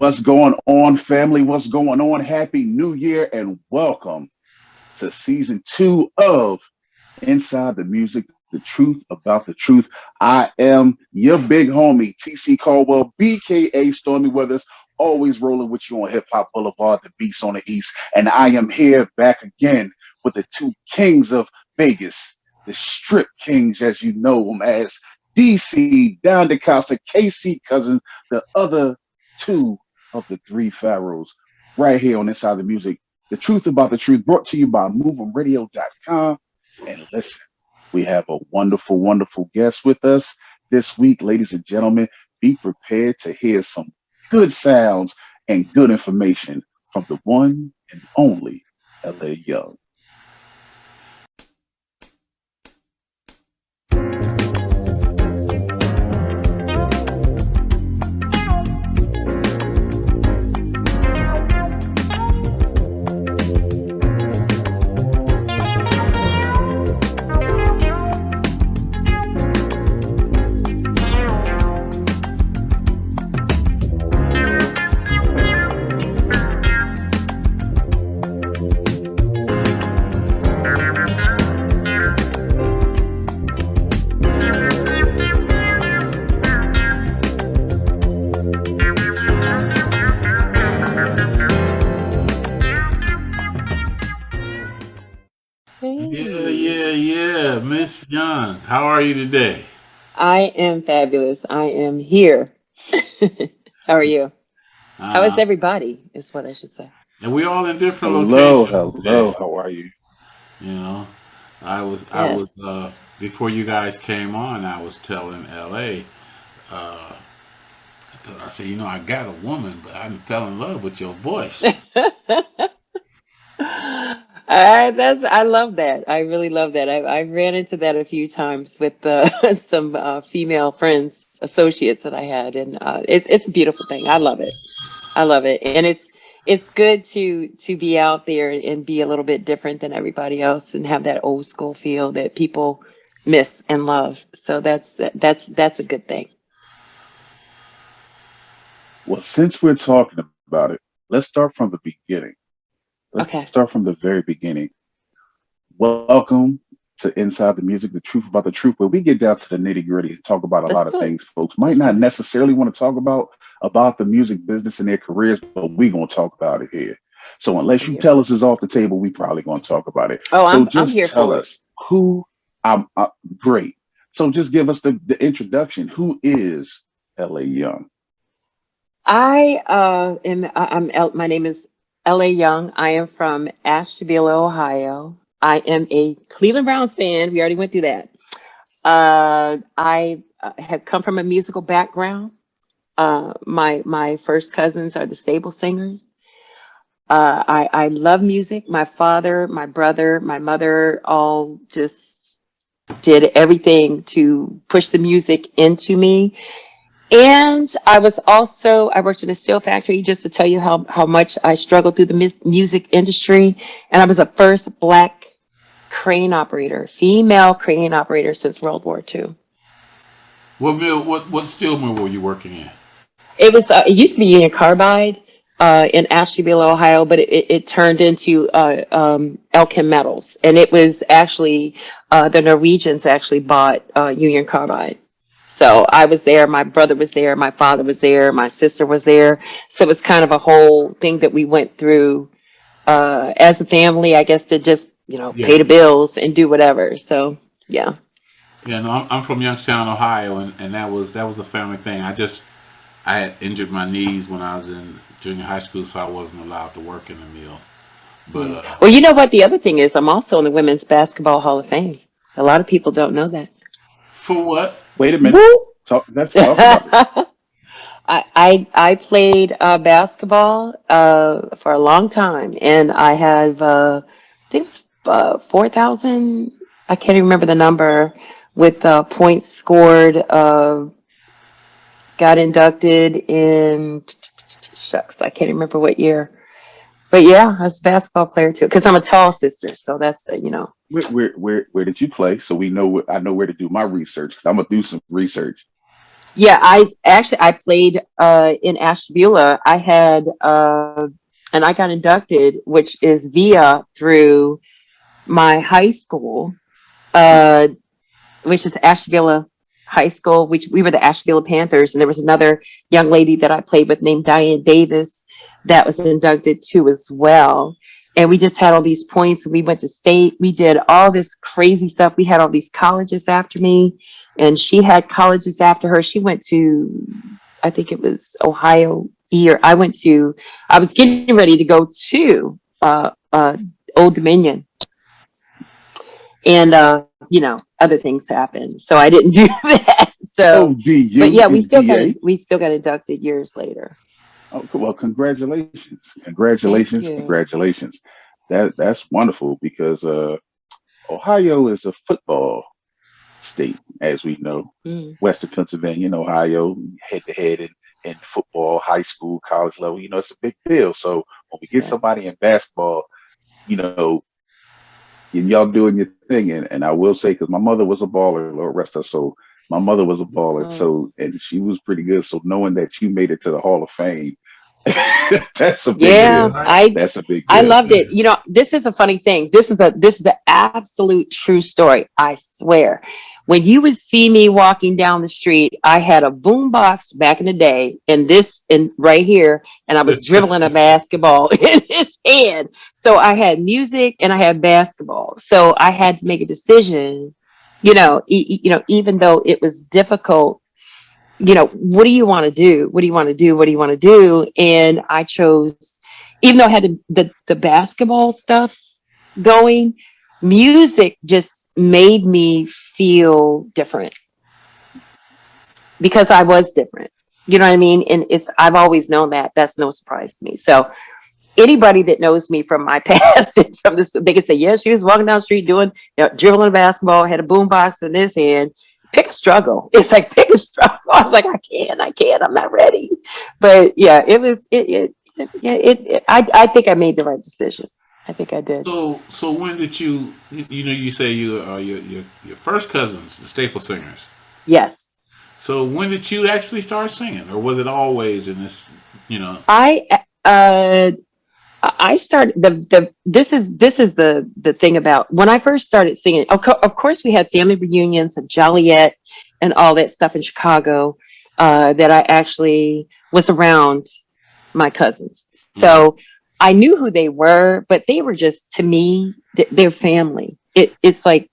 What's going on, family? What's going on? Happy New Year and welcome to season two of Inside the Music, the truth about the truth. I am your big homie, TC Caldwell, BKA Stormy Weathers, always rolling with you on Hip Hop Boulevard, the Beast on the East. And I am here back again with the two kings of Vegas, the Strip Kings, as you know them as DC, Down to Casa, KC Cousins, the other two of the three pharaohs, right here on Inside the Music. The truth about the truth, brought to you by MovemRadio.com. And listen, we have a wonderful, wonderful guest with us this week, ladies and gentlemen. Be prepared to hear some good sounds and good information from the one and only LA Young. Miss Young, how are you today? I am fabulous. I am here. How are you? How is Uh, everybody? Is what I should say. and we all in different Hello, locations hello, today. how are you? You know, I was Yes. before you guys came on. I was telling LA. I said, I got a woman, but I fell in love with your voice. I love that. I really love that. I ran into that a few times with some female friends, associates that I had, and it's a beautiful thing. I love it. I love it, and it's good to be out there and be a little bit different than everybody else and have that old school feel that people miss and love. So that's a good thing. Well, since we're talking about it, let's start from the beginning. Let's Okay, start from the very beginning. Welcome to Inside the Music, the truth about the truth, where we get down to the nitty gritty and talk about a lot let's of do it. things folks might Let's not do it. necessarily want to talk about the music business and their careers, but we're going to talk about it here. So unless I'm you here tell for us it. it's off the table, we probably going to talk about it. Oh, So I'm just here tell for it. us who I'm great. So just give us the introduction. Who is LA Young? My name is L.A. Young. I am from Ashtabula, Ohio. I am a Cleveland Browns fan. We already went through that. I have come from a musical background. My first cousins are the stable singers. I love music. My father, my brother, my mother all just did everything to push the music into me. And I worked in a steel factory just to tell you how much I struggled through the music industry. And I was a first black crane operator, female crane operator since World War II. What mill? What steel mill were you working in? It used to be Union Carbide in Ashtabula, Ohio, but it turned into Elkin Metals. And it was actually the Norwegians actually bought Union Carbide. So I was there, my brother was there, my father was there, my sister was there. So it was kind of a whole thing that we went through as a family, I guess, to just, pay Yeah, the bills and do whatever. So, yeah. yeah. No, I'm from Youngstown, Ohio, and that was a family thing. I had injured my knees when I was in junior high school, so I wasn't allowed to work in the mill. But Yeah. Well, you know what? The other thing is, I'm also in the Women's Basketball Hall of Fame. A lot of people don't know that. for what? Wait a minute. Woo! Let's talk about it. I played basketball for a long time, and I have I think it was 4,000. I can't even remember the number with points scored. Got inducted in shucks. I can't remember what year, but yeah, I was a basketball player too. Because I'm a tall sister, so that's Where did you play? So we know I know where to do my research because I'm gonna do some research. Yeah, I played in Ashtabula. I had and I got inducted, which is via through my high school, uh, which is Ashtabula High School, which we were the Ashtabula Panthers, and there was another young lady that I played with named Diane Davis that was inducted too as well. And we just had all these points. We went to state. We did all this crazy stuff. We had all these colleges after me, and she had colleges after her. She went to, I think it was Ohio E, or I was getting ready to go to Old Dominion, and other things happened, so I didn't do that. So, but ODU yeah, is DA. we still got inducted years later. Oh, well, congratulations, Thank congratulations, you. congratulations. That's wonderful because Ohio is a football state, as we know. Mm, Western Pennsylvania and Ohio, head to head in football, high school, college level. It's a big deal. So when we get yes. somebody in basketball, you know, and y'all doing your thing, and I will say, because my mother was a baller, Lord rest her soul. My mother was a baller, Well, so and she was pretty good. So knowing that you made it to the Hall of Fame, that's a big yeah, deal. Right. That's a big I deal. loved it. This is a funny thing. This is the absolute true story. I swear. When you would see me walking down the street, I had a boom box back in the day, and right here, and I was dribbling a basketball in his hand. So I had music and I had basketball. So I had to make a decision. Even though it was difficult, what do you want to do? What do you want to do? What do you want to do? And I chose, even though I had the basketball stuff going, music just made me feel different because I was different. You know what I mean? And I've always known that. That's no surprise to me. So anybody that knows me from my past, from this, they can say, yeah, she was walking down the street doing, dribbling a basketball, had a boombox in this hand. Pick a struggle. It's like pick a struggle. I was like, I can't, I'm not ready. But yeah, it was I think I made the right decision. I think I did. So when did you say your first cousins, the staple singers. Yes. So when did you actually start singing, or was it always in this? You know. I uh I started this is the thing about when I first started singing. Of course, we had family reunions and Joliet and all that stuff in Chicago, that I actually was around my cousins. Mhm. So I knew who they were, but they were just to me, their family. It's like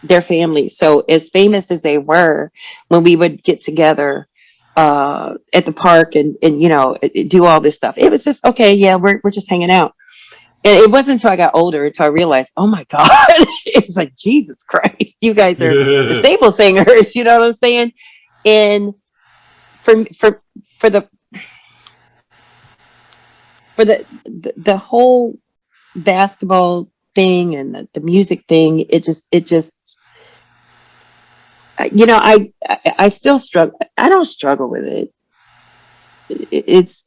their family. So as famous as they were, when we would get together at the park and do all this stuff, it was just okay. Yeah, we're just hanging out. And it wasn't until I got older until I realized, oh my God, it's like Jesus Christ, you guys are the staple singers. You know what I'm saying? And for for the the whole basketball thing and the music thing, it just I still struggle. I don't struggle with it. It's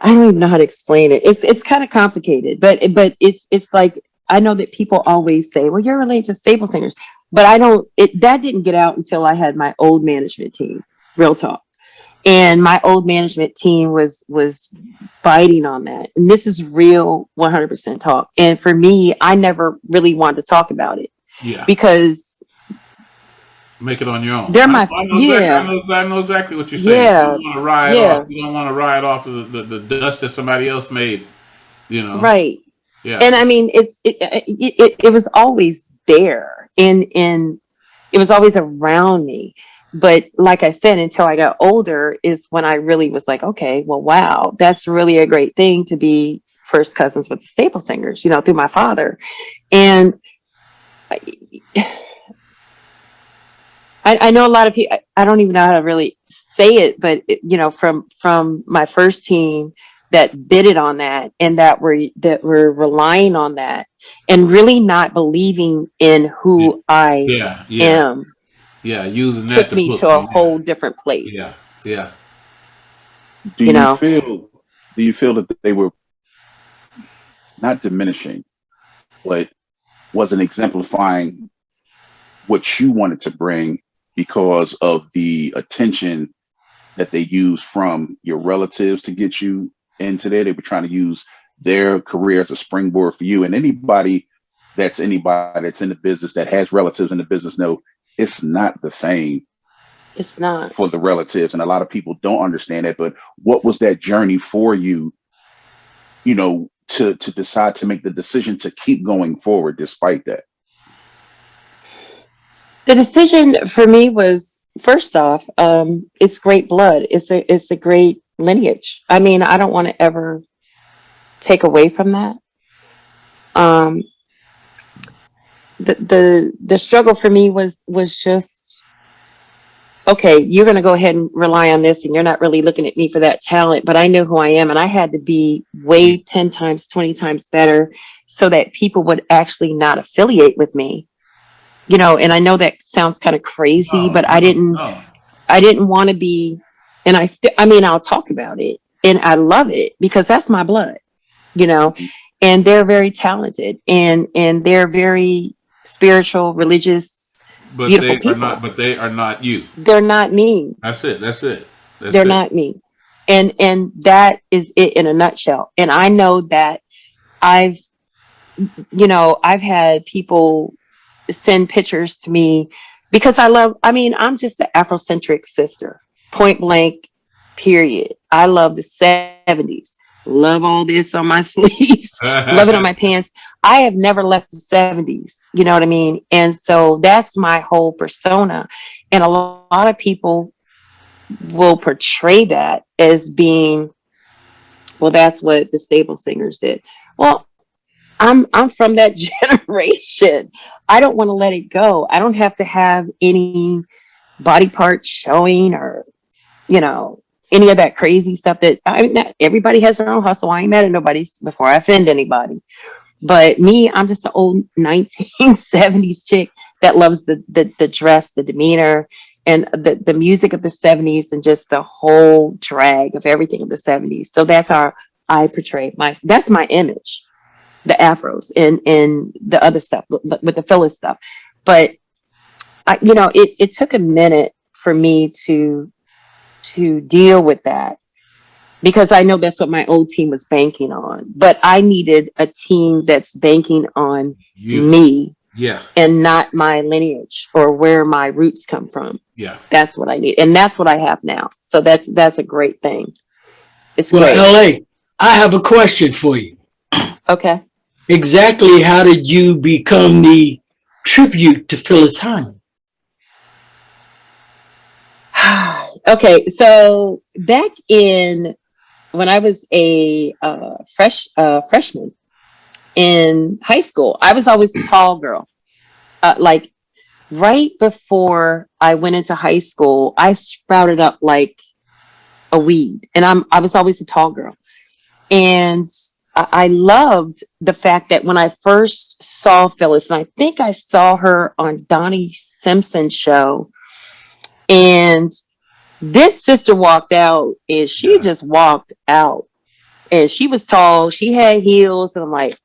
I don't even know how to explain it. It's kind of complicated, but it's like I know that people always say, "Well, you're related to staple singers," but I don't. That didn't get out until I had my old management team. Real talk. And my old management team was biting on that. And this is real 100% talk. And for me, I never really wanted to talk about it Yeah. because Make it on your own. they're my I know exactly. yeah, I know exactly what you're saying. You yeah, don't want to ride off. yeah, You don't want to ride off of the dust that somebody else made. You know. right. Yeah. And I mean, it was always there, and it was always around me. But like I said, until I got older is when I really was like, okay, well, wow, that's really a great thing to be first cousins with the staple singers, through my father. And I, I know a lot of people, I don't even know how to really say it, but from my first team that bidded on that and that were relying on that and really not believing in who I Yeah. Yeah. am Yeah. Using that took to me book to a you. Yeah. whole different place, Yeah. Yeah. Do you you know. feel do you feel that they were not diminishing, but wasn't exemplifying what you wanted to bring, because of the attention that they use from your relatives to get you into there. They were trying to use their career as a springboard for you. And anybody that's in the business that has relatives in the business know it's not the same It's not. for the relatives. And a lot of people don't understand that. But what was that journey for you, to decide to make the decision to keep going forward despite that? The decision for me was, first off, it's great blood. It's a great lineage. I mean, I don't want to ever take away from that. Um, the struggle for me was just, okay, you're going to go ahead and rely on this, and you're not really looking at me for that talent, but I know who I am, and I had to be way 10 times, 20 times better so that people would actually not affiliate with me. And I know that sounds kind of crazy, No, but I no, didn't no. I didn't want to be, and I mean, I'll talk about it and I love it because that's my blood, you know, Mhm. and they're very talented and they're very spiritual, religious, But beautiful they are not. people. But they are not you. They're not me. That's it. That's it. That's They're it. not me. And that is it in a nutshell. And I know that I've, I've had people send pictures to me because I mean, I'm just an Afrocentric sister, point blank, period. I love the 70s. Love all this on my sleeves. Love it on my pants. I have never left the 70s. You know what I mean? And so that's my whole persona. And a lot of people will portray that as being, well, that's what the stable singers did. Well, I'm from that generation. I don't want to let it go. I don't have to have any body parts showing or, you know, any of that crazy stuff that I mean, everybody has their own hustle. I ain't mad at nobody before I offend anybody. But me, I'm just an old 1970s chick that loves the dress, the demeanor, and the music of the 70s and just the whole drag of everything of the 70s. So that's how I portray that's my image, the afros and the other stuff with the Phyllis stuff. But it took a minute for me to deal with that because I know that's what my old team was banking on. But I needed a team that's banking on You. me Yeah. and not my lineage or where my roots come from. Yeah. That's what I need. And that's what I have now. So that's a great thing. It's Well, great. LA, I have a question for you. Okay. Exactly how did you become the tribute to Phyills Hyman? Okay. So back in when I was a freshman in high school, I was always a tall girl. Like right before I went into high school, I sprouted up like a weed, and I was always a tall girl. And I loved the fact that when I first saw Phyllis, and I think I saw her on Donnie Simpson's show, and this sister walked out, and she Yeah. just walked out, and she was tall, she had heels, and I'm like,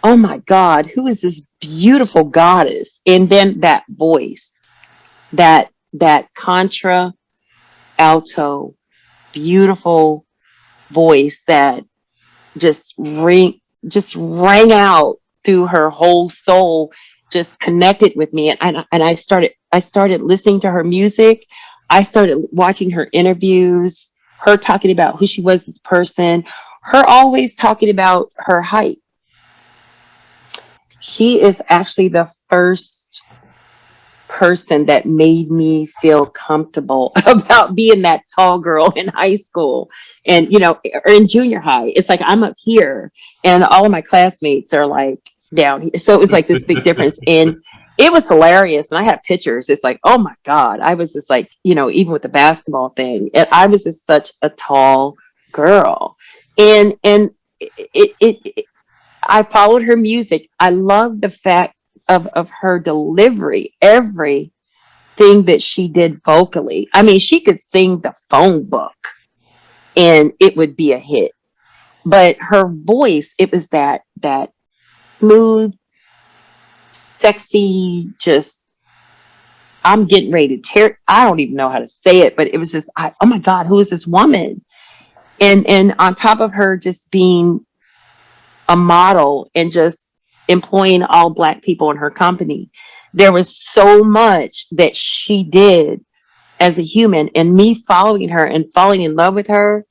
oh my God, who is this beautiful goddess? And then that voice, that contra alto, beautiful voice that just rang out through her whole soul, just connected with me. And I started listening to her music. I started watching her interviews, her talking about who she was as a person, her always talking about her height. She is actually the first person that made me feel comfortable about being that tall girl in high school and or in junior high. It's like I'm up here and all of my classmates are like down here, so it was like this big difference, and it was hilarious. And I have pictures. It's like, oh my God, I was just like, even with the basketball thing, and I was just such a tall girl. And it I followed her music. I love the fact of her delivery, everything that she did vocally. I mean, she could sing the phone book and it would be a hit. But her voice, it was that smooth, sexy, just I'm getting ready to tear. I don't even know how to say it, but it was just, oh my God, who is this woman? And on top of her just being a model and just employing all Black people in her company, there was so much that she did as a human, and me following her and falling in love with her.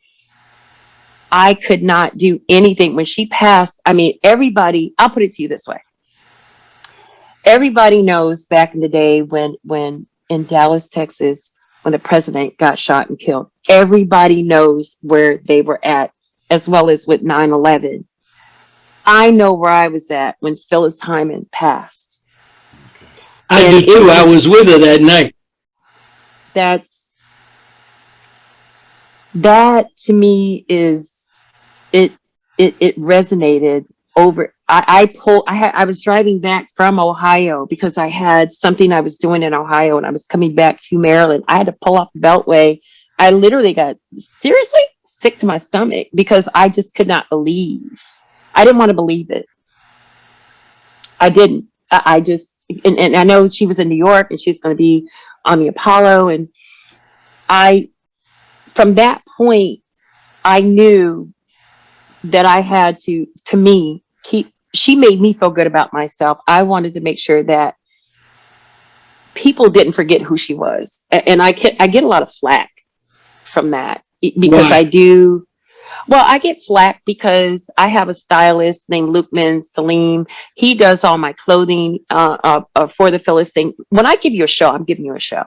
I could not do anything when she passed. I mean, everybody, I'll put it to you this way. Everybody knows back in the day when in Dallas, Texas, when the president got shot and killed, everybody knows where they were at, as well as with 9/11. I know where I was at when Phyills Hyman passed. I And do too. I was with her that night. That's, that to me is, it resonated over. I was driving back from Ohio because I had something I was doing in Ohio, and I was coming back to Maryland. I had to pull off the Beltway. I literally got seriously sick to my stomach because I just could not believe. I didn't want to believe it. I didn't. I just, and I know she was in New York and she's going to be on the Apollo. And I, from that point, I knew that I had to me, keep, she made me feel good about myself. I wanted to make sure that people didn't forget who she was. And I get a lot of flack from that because Why? I do. Well, I get flack because I have a stylist named Lukeman Salim. He does all my clothing for the Phyllis thing. When I give you a show, I'm giving you a show.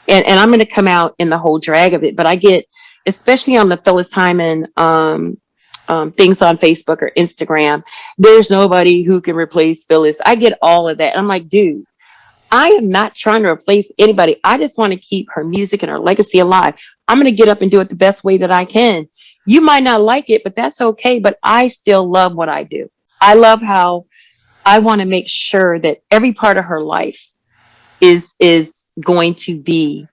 And I'm going to come out in the whole drag of it. But I get, especially on the Phyills Hyman things on Facebook or Instagram, there's nobody who can replace Phyllis. I get all of that. I'm like, dude, I am not trying to replace anybody. I just want to keep her music and her legacy alive. I'm going to get up and do it the best way that I can. You might not like it, but that's okay. But I still love what I do. I love how I want to make sure that every part of her life is going to be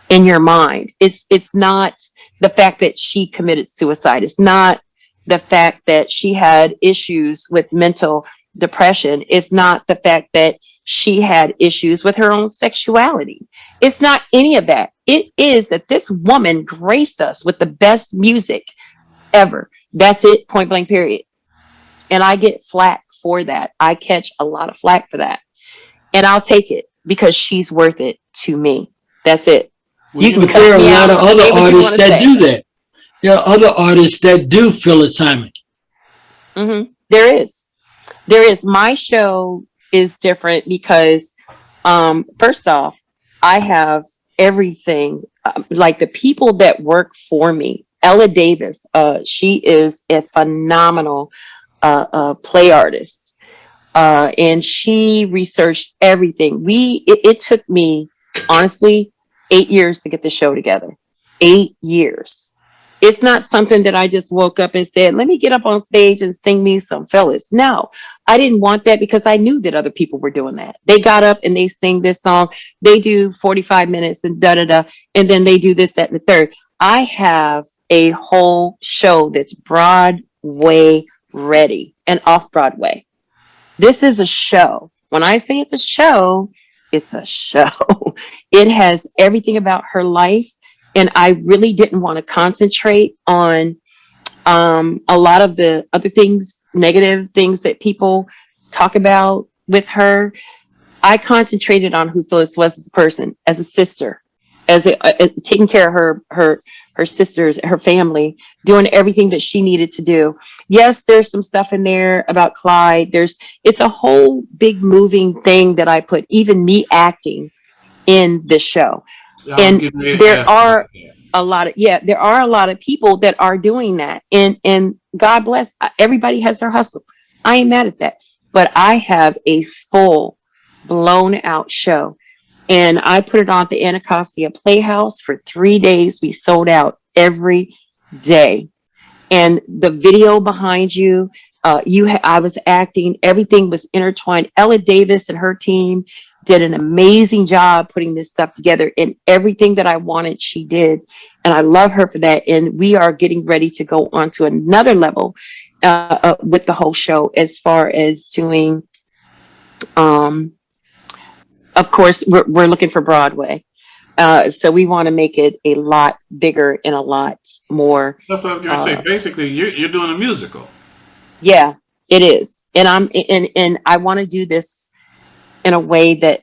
in your mind. It's not the fact that she committed suicide. It's not the fact that she had issues with mental depression. It's not the fact that she had issues with her own sexuality. It's not any of that. It is that this woman graced us with the best music ever. That's it, point blank, period. And I get flack for that. I catch a lot of flack for that. And I'll take it because she's worth it to me. That's it. Well, You you can But know, cuss there are a me lot out of and other say what you want artists to that say. do that. There are other artists that do Phyills Hyman. There is. There is. My show is different because, first off, I have everything. Like the people that work for me. Ella Davis, she is a phenomenal play artist, and she researched everything. It took me honestly 8 years to get the show together. 8 years. It's not something that I just woke up and said, let me get up on stage and sing me some fellas. No, I didn't want that because I knew that other people were doing that. They got up and they sing this song. They do 45 minutes and da da da. And then they do this, that, and the third. I have a whole show that's Broadway ready and off Broadway. This is a show. When I say it's a show, it's a show. It has everything about her life. And I really didn't want to concentrate on a lot of the other things, negative things that people talk about with her. I concentrated on who Phyllis was as a person, as a sister, taking care of her sisters, her family, doing everything that she needed to do. Yes, there's some stuff in there about Clyde. It's a whole big moving thing that I put, even me acting in the show. I was And getting ready to there ask about are that. there are a lot of people that are doing that. And God bless, everybody has their hustle. I ain't mad at that. But I have a full blown out show. And I put it on at the Anacostia Playhouse for 3 days. We sold out every day. And the video behind you, I was acting, everything was intertwined. Ella Davis and her team did an amazing job putting this stuff together, and everything that I wanted, she did. And I love her for that. And we are getting ready to go on to another level with the whole show as far as doing of course, we're looking for Broadway. So we want to make it a lot bigger and a lot more. That's what I was going to say. Uh, Basically, you're doing a musical. yeah, it is, and and I want to do this in a way that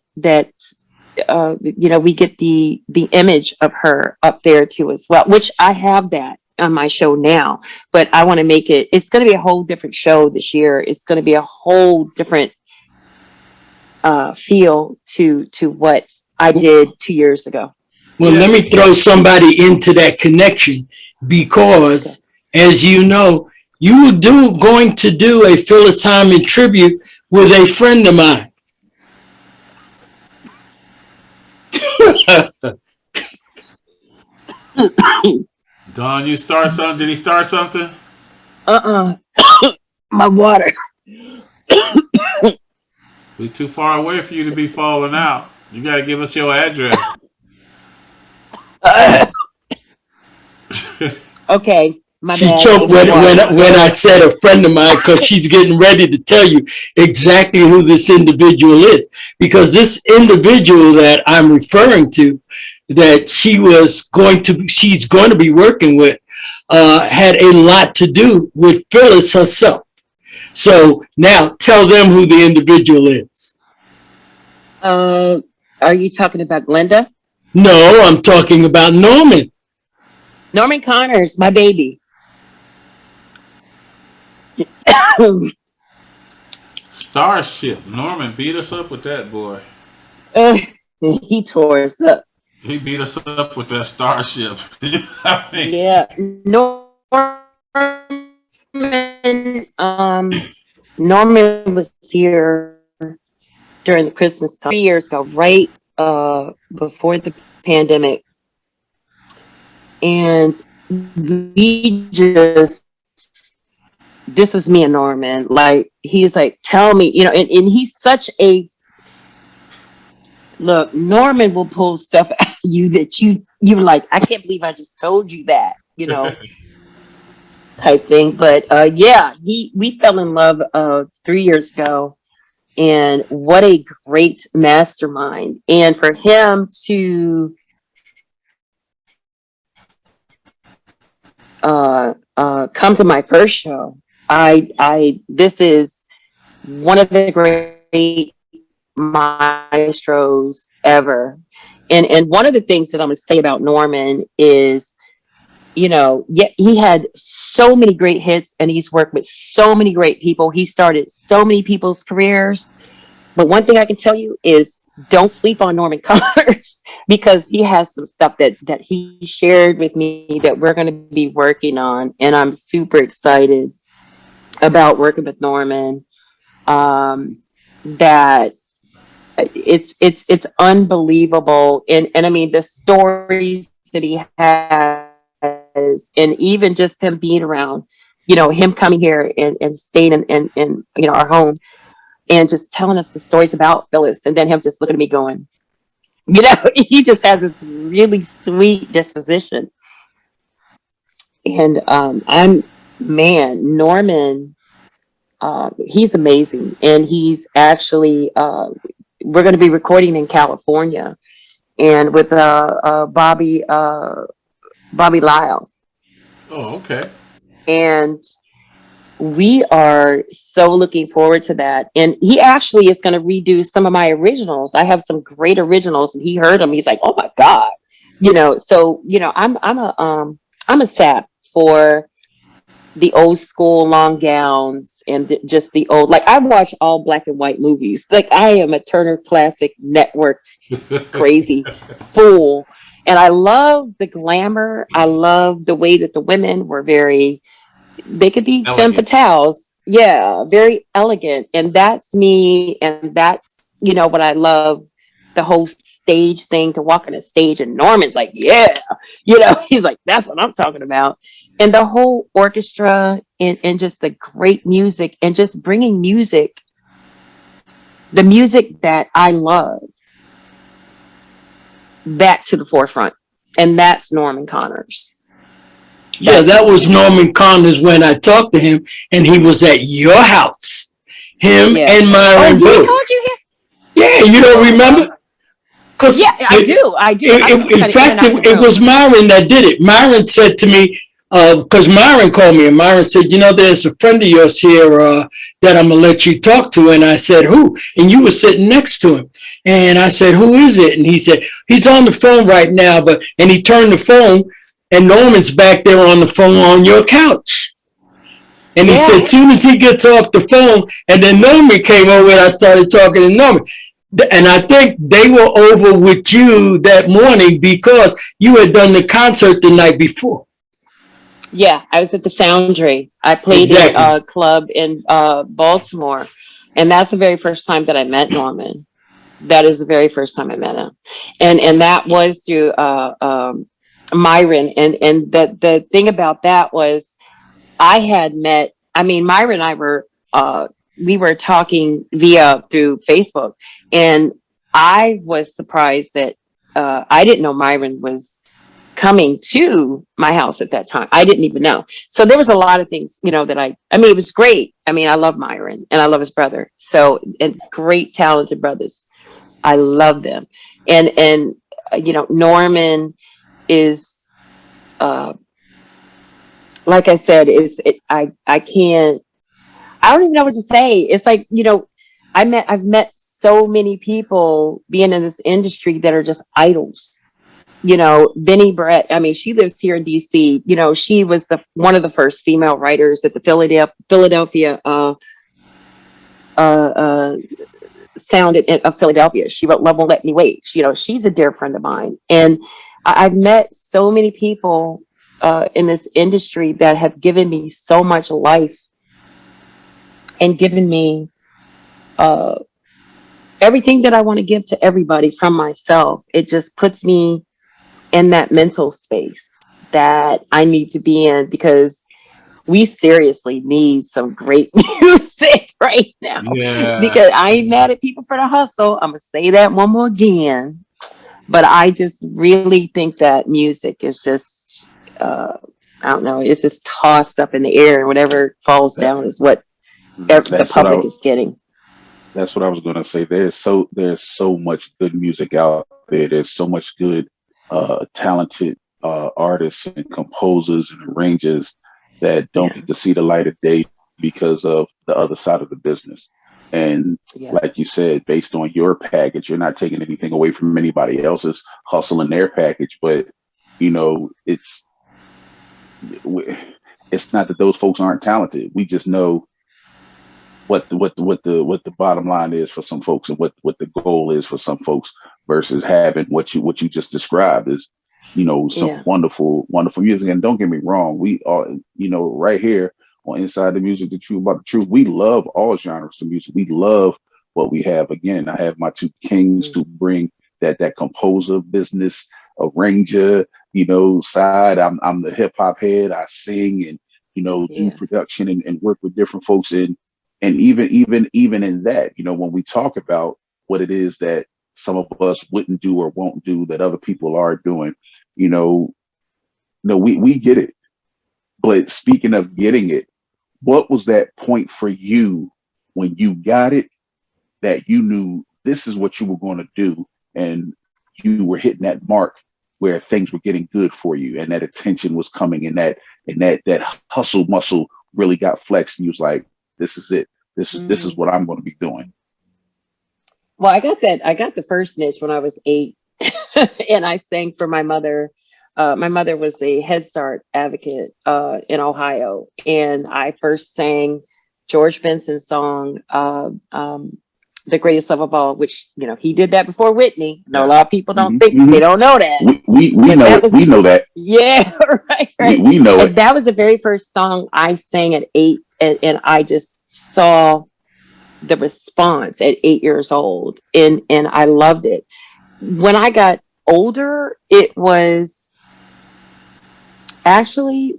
we get the image of her up there too as well, which I have that on my show now, but I want to make it. It's going to be a whole different show this year. It's going to be a whole different feel to what I did 2 years ago. Well, let me throw somebody into that connection because, as you know, you were going to do a Phyills Hyman tribute with a friend of mine. Don, you start something? Did he start something? My water. We too far away for you to be falling out. You got to give us your address. Okay, my She bad. choked when I said a friend of mine because she's getting ready to tell you exactly who this individual is. Because this individual that I'm referring to, that she's going to be working with, had a lot to do with Phyills herself. So now tell them who the individual is. Are you talking about Glenda? No, I'm talking about Norman. Norman Connors, my baby. Starship. Norman beat us up with that, boy. He tore us up. He beat us up with that Starship. I mean, Yeah, Norman was here during the Christmas time 3 years ago, right before the pandemic, and we just this is me and Norman. Like he's like, tell me, and he's such a look. Norman will pull stuff at you that you're like, I can't believe I just told you that, type thing. But yeah, we fell in love 3 years ago, and what a great mastermind. And for him to come to my first show, this is one of the great maestros ever. And one of the things that I'm gonna say about Norman is, he had so many great hits, and he's worked with so many great people. He started so many people's careers. But one thing I can tell you is don't sleep on Norman Connors, because he has some stuff that he shared with me that we're going to be working on. And I'm super excited about working with Norman. That it's unbelievable. And I mean, the stories that he has, and even just him being around, him coming here and staying in our home, and just telling us the stories about Phyills, and then him just looking at me going, he just has this really sweet disposition. And Norman, he's amazing. And he's actually, we're going to be recording in California, and with Bobby Lyle. oh, okay. And we are so looking forward to that. And he actually is going to redo some of my originals. I have some great originals, and he heard them. He's like, "Oh my God," So I'm a sap for the old school long gowns and just the old. Like I watch all black and white movies. Like I am a Turner Classic Network crazy fool, and I love the glamour. I love the way that the women were they could be femme fatales. Yeah, very elegant. And that's me. And that's, what I love, the whole stage thing, to walk on a stage. And Norman's like, yeah, he's like, that's what I'm talking about. And the whole orchestra and just the great music, and just bringing the music that I love, back to the forefront. And that's Norman Connors. Yeah, that was Norman Connors when I talked to him, and he was at your house. Him and Myron Booth. Told you Yeah, you don't remember? Because Yeah, I do. I do. I'm just in kind of in and fact, out the it room. was Myron that did it. Myron said to me, because Myron called me, and Myron said, there's a friend of yours here that I'm going to let you talk to. And I said, who? And you were sitting next to him. And I said, who is it? And he said, he's on the phone right now. And he turned the phone, and Norman's back there on the phone on your couch. And he said, soon as he gets off the phone, and then Norman came over and I started talking to Norman. And I think they were over with you that morning because you had done the concert the night before. Yeah, I was at the Soundry. I played in a club in Baltimore. And that's the very first time that I met Norman. That is the very first time I met him. And that was through Myron. And the thing about that was I had met, I mean, Myra and I were, we were talking through Facebook, and I was surprised that I didn't know Myron was coming to my house at that time. I didn't even know. So there was a lot of things, that I mean, it was great. I mean, I love Myron and I love his brother. So, and great, talented brothers. I love them. And Norman is, like I said, I can't, I don't even know what to say. It's like, I've met so many people being in this industry that are just idols. Benny Brett, I mean, she lives here in DC. She was one of the first female writers at the Philadelphia Sound of Philadelphia. She wrote Love Won't Let Me Wait. She's a dear friend of mine. And I've met so many people in this industry that have given me so much life and given me everything that I want to give to everybody from myself. It just puts me in that mental space that I need to be in, because we seriously need some great music right now. Yeah. Because I ain't mad at people for the hustle. I'm going to say that one more again. But I just really think that music is just, I don't know, it's just tossed up in the air, and whatever falls down is what the public is getting. That's what I was going to say. There's so much good music out there. There's so much good, talented artists and composers and arrangers that don't get to see the light of day because of the other side of the business. And like you said, based on your package, you're not taking anything away from anybody else's hustle in their package, but it's not that those folks aren't talented. We just know what the bottom line is for some folks, and what the goal is for some folks, versus having what you just described is some wonderful music. And don't get me wrong, we are right here on Inside the Music, the Truth About the Truth, we love all genres of music. We love what we have. Again, I have my two kings who bring that composer business, arranger side. I'm the hip hop head. I sing and do production and work with different folks in. And even in that, when we talk about what it is that some of us wouldn't do or won't do that other people are doing, we get it. But speaking of getting it, what was that point for you when you got it, that you knew this is what you were going to do, and you were hitting that mark where things were getting good for you, and that attention was coming, and that hustle muscle really got flexed, and you was like, this is it. This is what I'm going to be doing. Well, I got the first niche when I was 8, and I sang for my mother. My mother was a Head Start advocate in Ohio, and I first sang George Benson's song, "The Greatest Love of All," which he did that before Whitney. A lot of people don't think they don't know that. We know it. We know that. Yeah, right. We know it. That was the very first song I sang at 8, and I just saw the response at 8 years old, and I loved it. When I got older, it was actually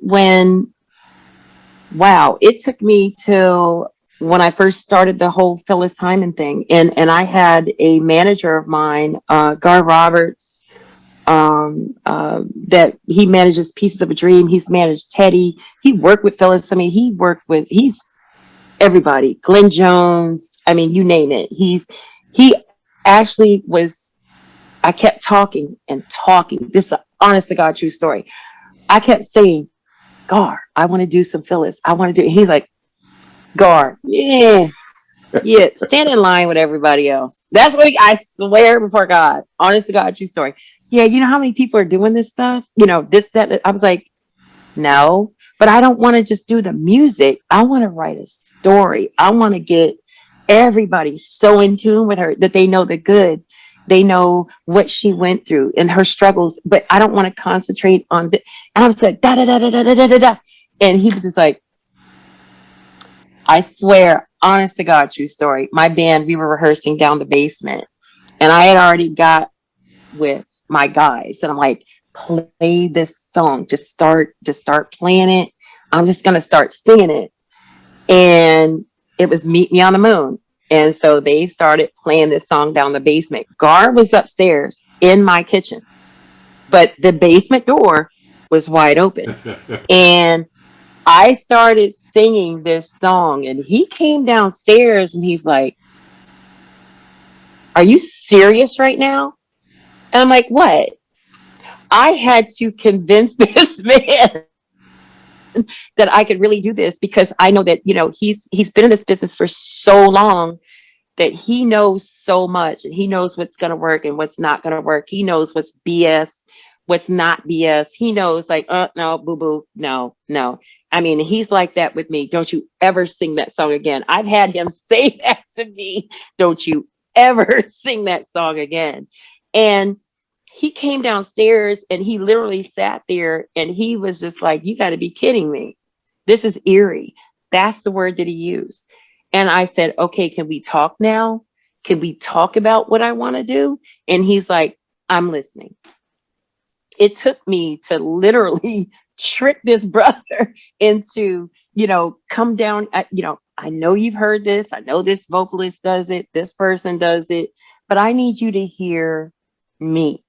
it took me till when I first started the whole Phyills Hyman thing, and I had a manager of mine, Gar Roberts, that he manages Pieces of a Dream. He's managed Teddy. He worked with Phyills. I mean, he's everybody. Glenn Jones. I mean, you name it. He actually was I kept talking and talking. This is an honest to God true story. I kept saying, Gar, I want to do some Phyllis. I want to do. He's like, Gar, yeah, yeah, stand in line with everybody else. That's what I swear before God, honest to God true story. Yeah, you know how many people are doing this stuff? You know, this, that. I was like, no, but I don't want to just do the music. I want to write a story. I want to get everybody so in tune with her that they know the good. They know what she went through and her struggles, but I don't want to concentrate on the. And I was like, da da da da da da da da da. And he was just like, I swear, honest to God, true story. My band, we were rehearsing down the basement, and I had already got with my guys, and I'm like, play this song, just start playing it. I'm just gonna start singing it, and it was "Meet Me on the Moon." And so they started playing this song down the basement. Gar was upstairs in my kitchen, but the basement door was wide open, and I started singing this song, and he came downstairs, and he's like, "Are you serious right now?" And I'm like, "What?" I had to convince this man that I could really do this, because I know that, you know, he's been in this business for so long that he knows so much, and he knows what's going to work and what's not going to work. He knows what's BS, what's not BS. He knows, like, no, boo boo, no, no. I mean, he's like that with me. Don't you ever sing that song again. I've had him say that to me. Don't you ever sing that song again. And he came downstairs, and he literally sat there, and he was just like, you got to be kidding me. This is eerie. That's the word that he used. And I said, okay, can we talk now? Can we talk about what I want to do? And he's like, I'm listening. It took me to literally trick this brother into, you know, come down. You know, I know you've heard this. I know this vocalist does it. This person does it. But I need you to hear me.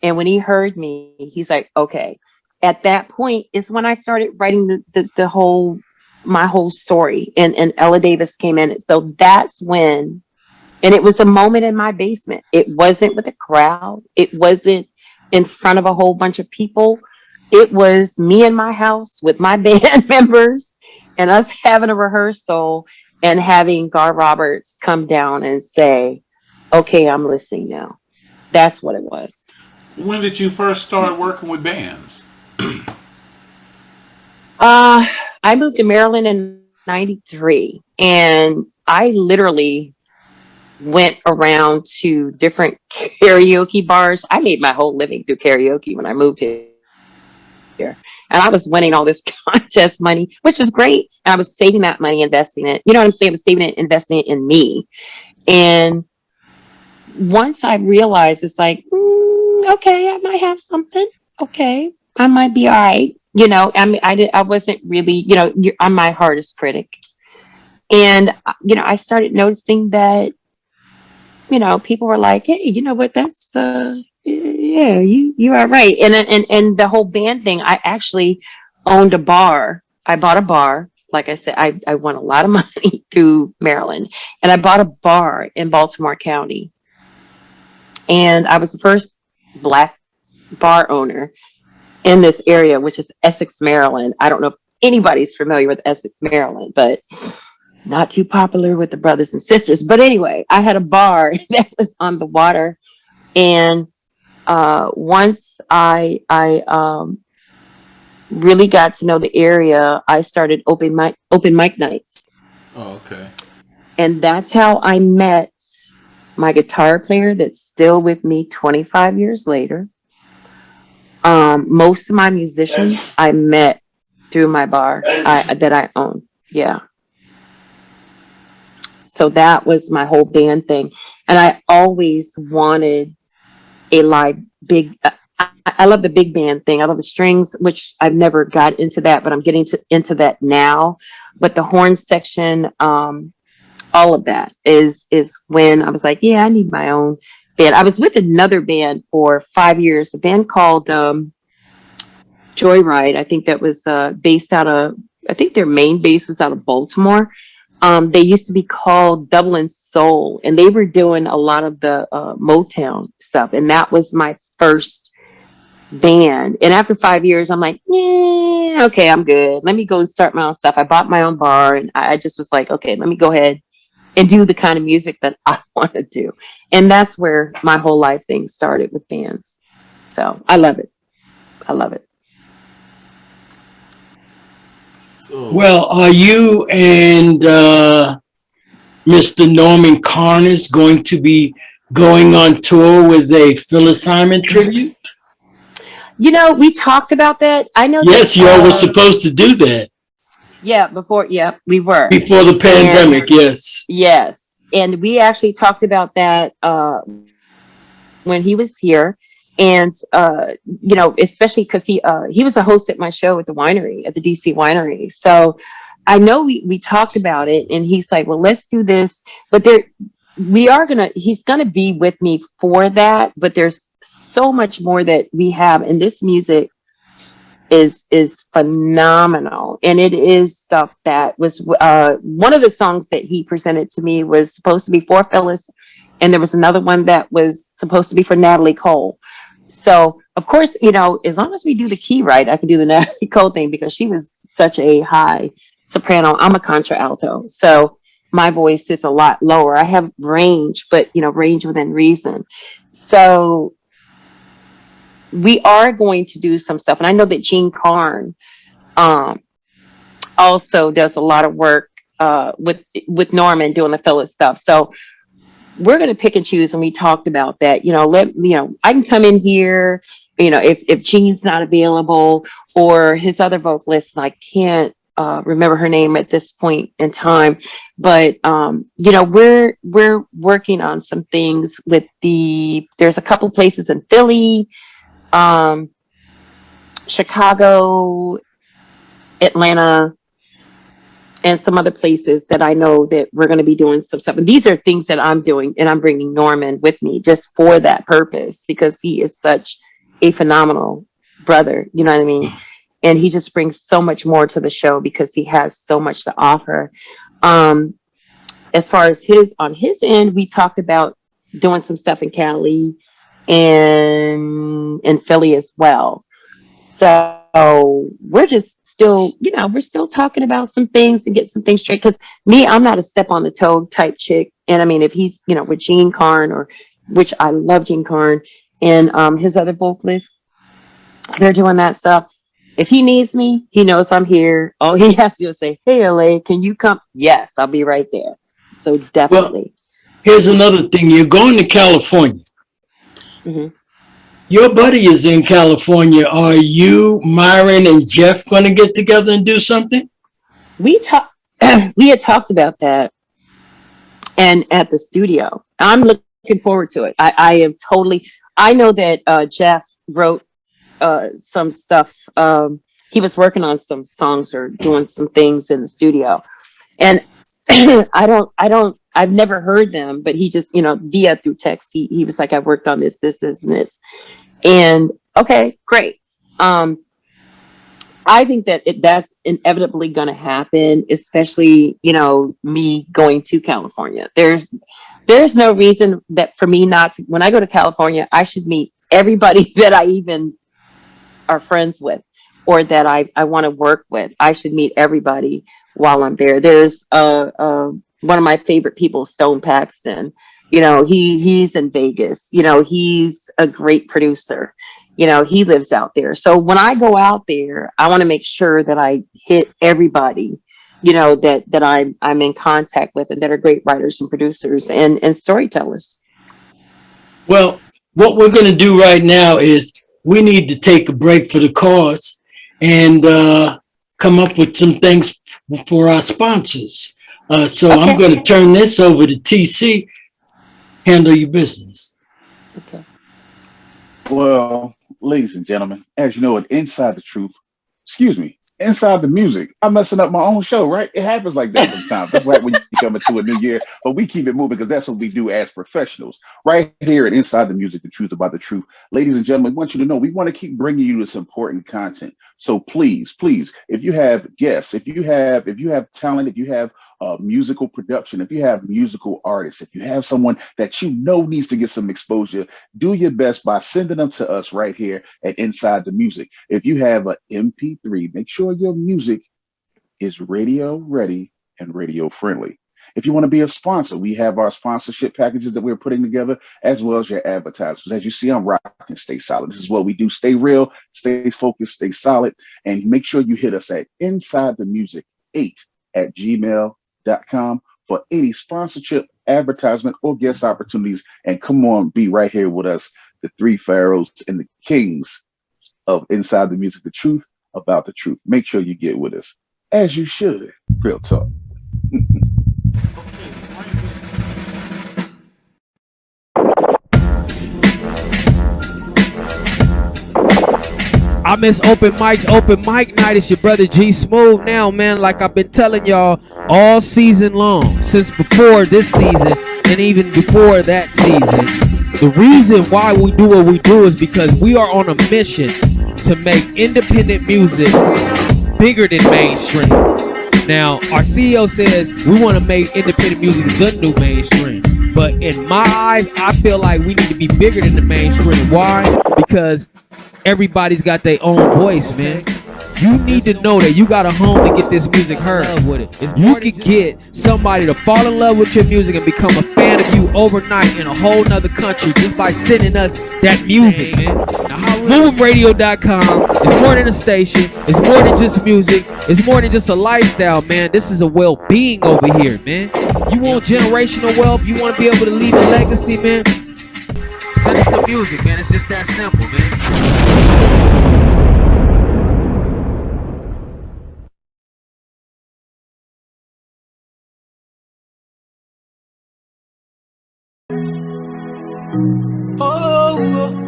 And when he heard me, he's like, okay. At that point is when I started writing the whole, my whole story. And Ella Davis came in. So that's when, and it was a moment in my basement. It wasn't with a crowd. It wasn't in front of a whole bunch of people. It was me in my house with my band members, and us having a rehearsal, and having Gar Roberts come down and say, okay, I'm listening now. That's what it was. When did you first start working with bands? Uh, I moved to Maryland in 93, and I literally went around to different karaoke bars. I made my whole living through karaoke when I moved here. And I was winning all this contest money, which is great. And I was saving that money, investing it. You know what I'm saying? I was saving it, investing it in me. And once I realized, it's like, okay, I might have something. Okay, I might be all right. You know, I mean, I wasn't really, you know, I'm my hardest critic. And, you know, I started noticing that, you know, people were like, hey, you know what, that's, yeah, you are right. And the whole band thing, I actually owned a bar. I bought a bar. Like I said, I won a lot of money through Maryland, and I bought a bar in Baltimore County. And I was the first Black bar owner in this area, which is Essex, Maryland. I don't know if anybody's familiar with Essex, Maryland, but not too popular with the brothers and sisters. But anyway, I had a bar that was on the water. And once I really got to know the area, I started open mic nights. Oh, okay. And that's how I met my guitar player that's still with me 25 years later. Most of my musicians I met through my bar that I own. Yeah. So that was my whole band thing. And I always wanted a live big, I love the big band thing. I love the strings, which I've never got into that, but I'm getting into that now. But the horn section, all of that is when I was like, yeah, I need my own band. I was with another band for 5 years, a band called Joyride. I think that was based out of, I think their main base was out of Baltimore. They used to be called Dublin Soul, and they were doing a lot of the Motown stuff. And that was my first band. And after 5 years, I'm like, yeah, okay, I'm good. Let me go and start my own stuff. I bought my own bar, and I just was like, okay, let me go ahead and do the kind of music that I want to do. And that's where my whole life thing started with bands. So I love it. I love it. So Well, are you and Mr. Norman Carnes going to be going on tour with a Phyills Hyman tribute? We talked about that. I know that, Yes, y'all were supposed to do that yeah, before, yeah, we were. before the And pandemic. Yes. yes, and we actually talked about that when he was here. And especially because he was a host at my show at the winery, at the DC winery. So I know we talked about it, and he's like, well, let's do this. But he's gonna be with me for that. But there's so much more that we have, and this music is phenomenal, and it is stuff that was one of the songs that he presented to me was supposed to be for Phyllis, and there was another one that was supposed to be for Natalie Cole. So of course, as long as we do the key right, I can do the Natalie Cole thing, because she was such a high soprano. I'm a contralto, so my voice is a lot lower. I have range, but range within reason. So we are going to do some stuff. And I know that Gene Carn um, also does a lot of work with Norman doing the Phyllis stuff. So we're going to pick and choose. And we talked about that. I can come in here, if Gene's not available, or his other vocalist, and I can't remember her name at this point in time. But we're working on some things with there's a couple places in Philly, um, Chicago, Atlanta, and some other places that I know that we're going to be doing some stuff. And these are things that I'm doing, and I'm bringing Norman with me just for that purpose, because he is such a phenomenal brother. You know what I mean? And he just brings so much more to the show because he has so much to offer. Um, as far as on his end, we talked about doing some stuff in Cali and in Philly as well. So we're just still, we're still talking about some things and get some things straight. Because me, I'm not a step on the toe type chick. And I mean, if he's, with Gene Carn, which I love Gene Carn, and his other vocalists, they're doing that stuff. If he needs me, he knows I'm here. All he has to do is say, "Hey, LA, can you come?" Yes, I'll be right there. So Well, definitely. here's another thing. You're going to California. Hmm. Your buddy is in California. Are you, Myron, and Jeff going to get together and do something? We talked. We had talked about that, and at the studio, I'm looking forward to it. I am totally. I know that Jeff wrote some stuff. He was working on some songs or doing some things in the studio, and I've never heard them, but he just, via through text, he was like, I worked on this, and this. And okay, great. I think that that's inevitably going to happen, especially, me going to California. There's no reason that for me not to, when I go to California, I should meet everybody that I even are friends with, or that I want to work with. I should meet everybody while I'm there. There's one of my favorite people, Stone Paxton. He's in Vegas. He's a great producer. He lives out there. So when I go out there, I want to make sure that I hit everybody, that I'm in contact with, and that are great writers and producers and storytellers. Well, what we're going to do right now is we need to take a break for the cause and come up with some things for our sponsors. So I'm Okay. going to turn this over to TC. Handle your business. Okay. Well, ladies and gentlemen, as you know, at Inside the Truth, Inside the Music, I'm messing up my own show, right? It happens like that sometimes. That's right when you come into a new year, but we keep it moving because that's what we do as professionals, right here at Inside the Music, the truth about the truth. Ladies and gentlemen, we want you to know we want to keep bringing you this important content. So please, please, if you have guests, if you have talent, if you have musical production, if you have musical artists, if you have someone that you know needs to get some exposure, do your best by sending them to us right here at Inside the Music. If you have an MP3, make sure your music is radio ready and radio friendly. If you want to be a sponsor, we have our sponsorship packages that we're putting together, as well as your advertisements. As you see, I'm rocking Stay Solid. This is what we do. Stay real, stay focused, stay solid, and make sure you hit us at insidethemusic8@gmail.com for any sponsorship, advertisement, or guest opportunities. And come on, be right here with us, the three pharaohs and the kings of Inside the Music, the truth about the truth. Make sure you get with us, as you should. Real talk. I miss open mics, open mic night. It's your brother G Smooth now, man. Like I've been telling y'all all season long, since before this season and even before that season. The reason why we do what we do is because we are on a mission to make independent music bigger than mainstream. Now, our CEO says we want to make independent music the new mainstream. But in my eyes, I feel like we need to be bigger than the mainstream. Why? Because everybody's got their own voice, man. You need to know that you got a home to get this music heard. You could get somebody to fall in love with your music and become a fan of you overnight in a whole nother country just by sending us that music, man. Movemradio.com is more than a station. It's more than just music. It's more than just a lifestyle, man. This is a well-being over here, man. You want generational wealth? You want to be able to leave a legacy, man? Send us the music, man. It's just that simple, man.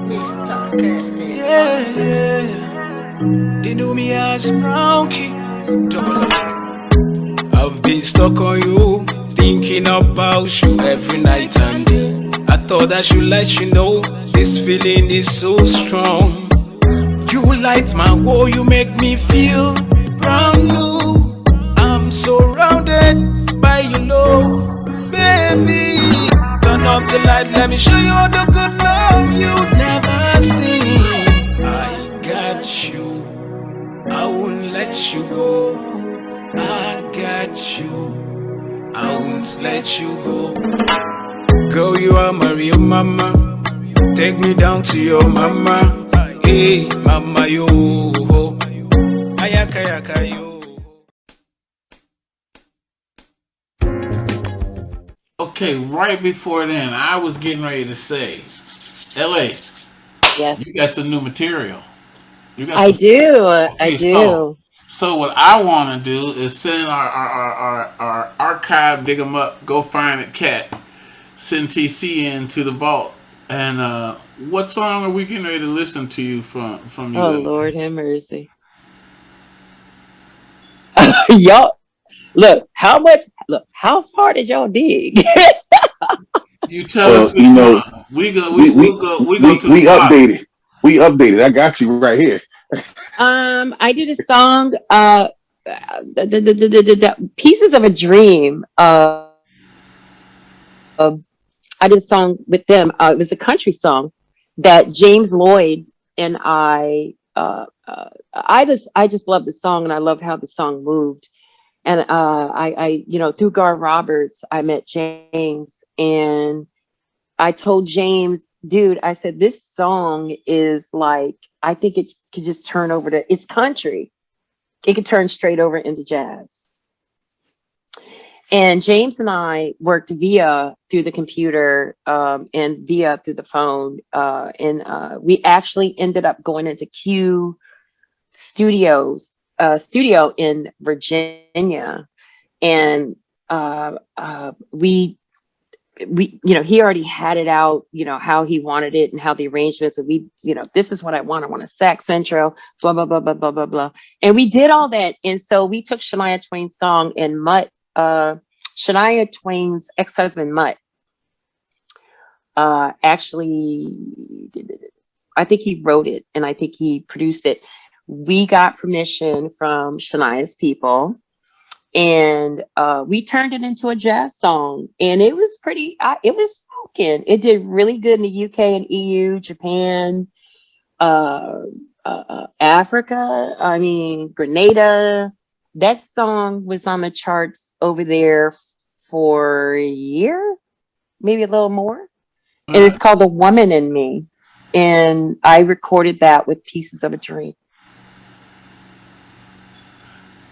Mr. Kirsty. Yeah. They know me as Brown King. I've been stuck on you, thinking about you every night and day. I thought I should let you know this feeling is so strong. You light my world, you make me feel brand new. I'm surrounded by your love, baby. Turn up the light, let me show you all the good love you'd never seen. I got you, I won't let you go. I got you, I won't let you go. Girl, you are my real mama. Take me down to your mama. Hey, mama, yo. Ayaka, yaka, yo. Okay, right before then, I was getting ready to say, LA, Yes, you got some new material. You got I some. do. I Okay, do. so what I want to do is send our archive, dig 'em up, go find it, cat, send TC into the vault. And what song are we getting ready to listen to you from you? Oh, LA? Lord have mercy. Y'all, look, how far did y'all dig? You tell us Well, which one. We go. we We'll we go. We go we to the we bottom. updated. We updated. I got you right here. I did a song, the Pieces of a Dream. I did a song with them. It was a country song that James Lloyd and I just love the song, and I love how the song moved. And through Gar Roberts, I met James, and I told James, dude, I said, this song is like, I think it could just turn over to, it's country. It could turn straight over into jazz. And James and I worked via through the computer and via through the phone. And we actually ended up going into Q studio in Virginia. And we he already had it out, how he wanted it and how the arrangements, and this is what I want a sax intro, blah, blah, blah, blah, blah, blah, blah. And we did all that. And so we took Shania Twain's song, and Shania Twain's ex-husband, Mutt, actually, I think he wrote it and I think he produced it. we got permission from Shania's people, and we turned it into a jazz song, and it was pretty. It was smoking. It did really good in the UK and EU, Japan, uh, Africa. I mean, Grenada. That song was on the charts over there for a year, maybe a little more. And it's called "The Woman in Me," and I recorded that with Pieces of a Dream.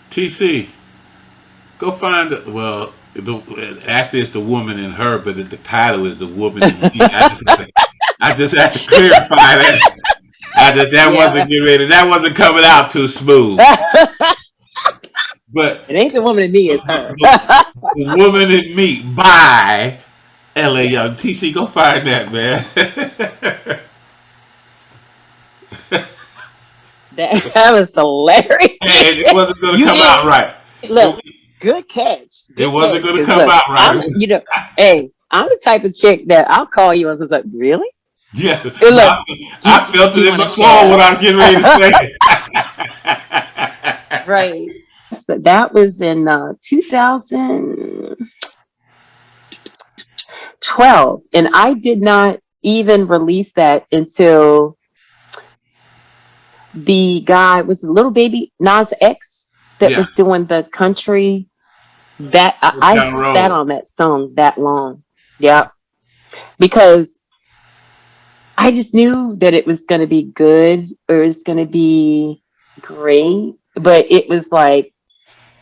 TC, go find actually it's "The Woman in Her," but the title is "The Woman in Me." I just have to clarify that. That wasn't getting ready. That wasn't coming out too smooth. But It ain't the woman in me, it's her. "The Woman in Me" by LA Young. TC, go find that, man. That was hilarious. Hey, it wasn't going to come out right. Look, good catch. It wasn't going to come out right. Hey, I'm the type of chick that I'll call you and I was like, really? Yeah. Look, I felt it in my soul when I was getting ready to say it. Right. So that was in 2012. And I did not even release that until the guy was a little baby Nas X that was doing the country. That I sat on that song that long. Yeah. Because I just knew that it was going to be good or it was going to be great. But it was like,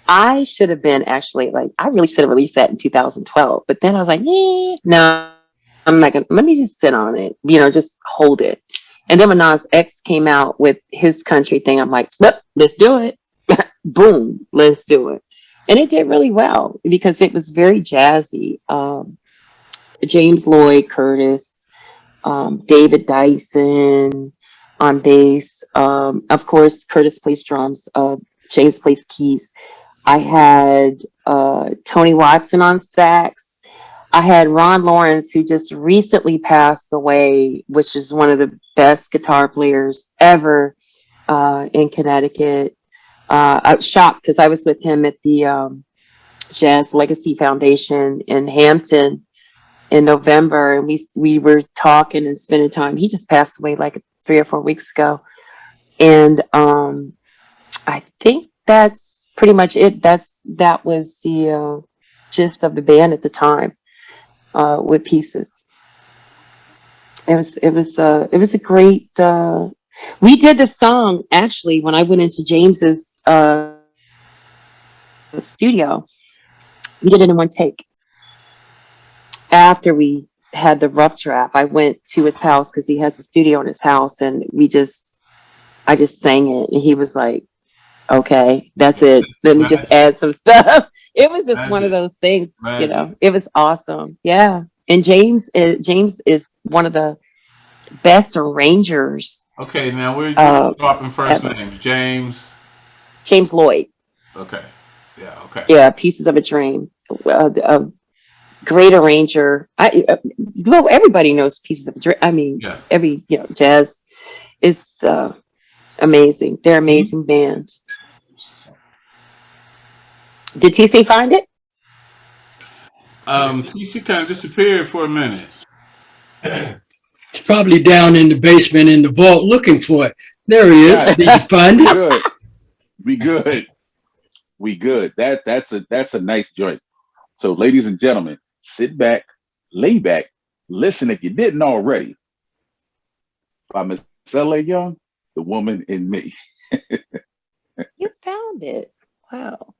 I should have been actually like, I really should have released that in 2012. But then I was like, no, I'm not going to, let me just sit on it, just hold it. And then when Nas X came out with his country thing, I'm like, let's do it. Boom, let's do it. And it did really well because it was very jazzy. James Lloyd Curtis, David Dyson on bass. Of course, Curtis plays drums. James plays keys. I had Tony Watson on sax. I had Ron Lawrence, who just recently passed away, which is one of the best guitar players ever in Connecticut. I was shocked because I was with him at the Jazz Legacy Foundation in Hampton in November, and we were talking and spending time. He just passed away like 3 or 4 weeks ago, and I think that's pretty much it. That was the gist of the band at the time with Pieces. It was a great. We did the song actually when I went into James's studio. We did it in one take. After we had the rough draft, I went to his house because he has a studio in his house, and I just sang it, and he was like, "Okay, that's it. Let me just add some stuff." It was just one of those things, It was awesome, yeah. And James is one of the best arrangers. Okay, now we're dropping first names. James Lloyd. Okay. Yeah. Okay. Yeah, Pieces of a Dream. A great arranger. Everybody knows Pieces of a Dream. I mean, every jazz is amazing. They're amazing band. Did TC find it? TC kind of disappeared for a minute. It's probably down in the basement in the vault looking for it. There he is. Did you find it? Good. We good. That's a nice joint. So, ladies and gentlemen, sit back, lay back, listen if you didn't already. By Miss LA Young, "The Woman in Me." You found it. Wow.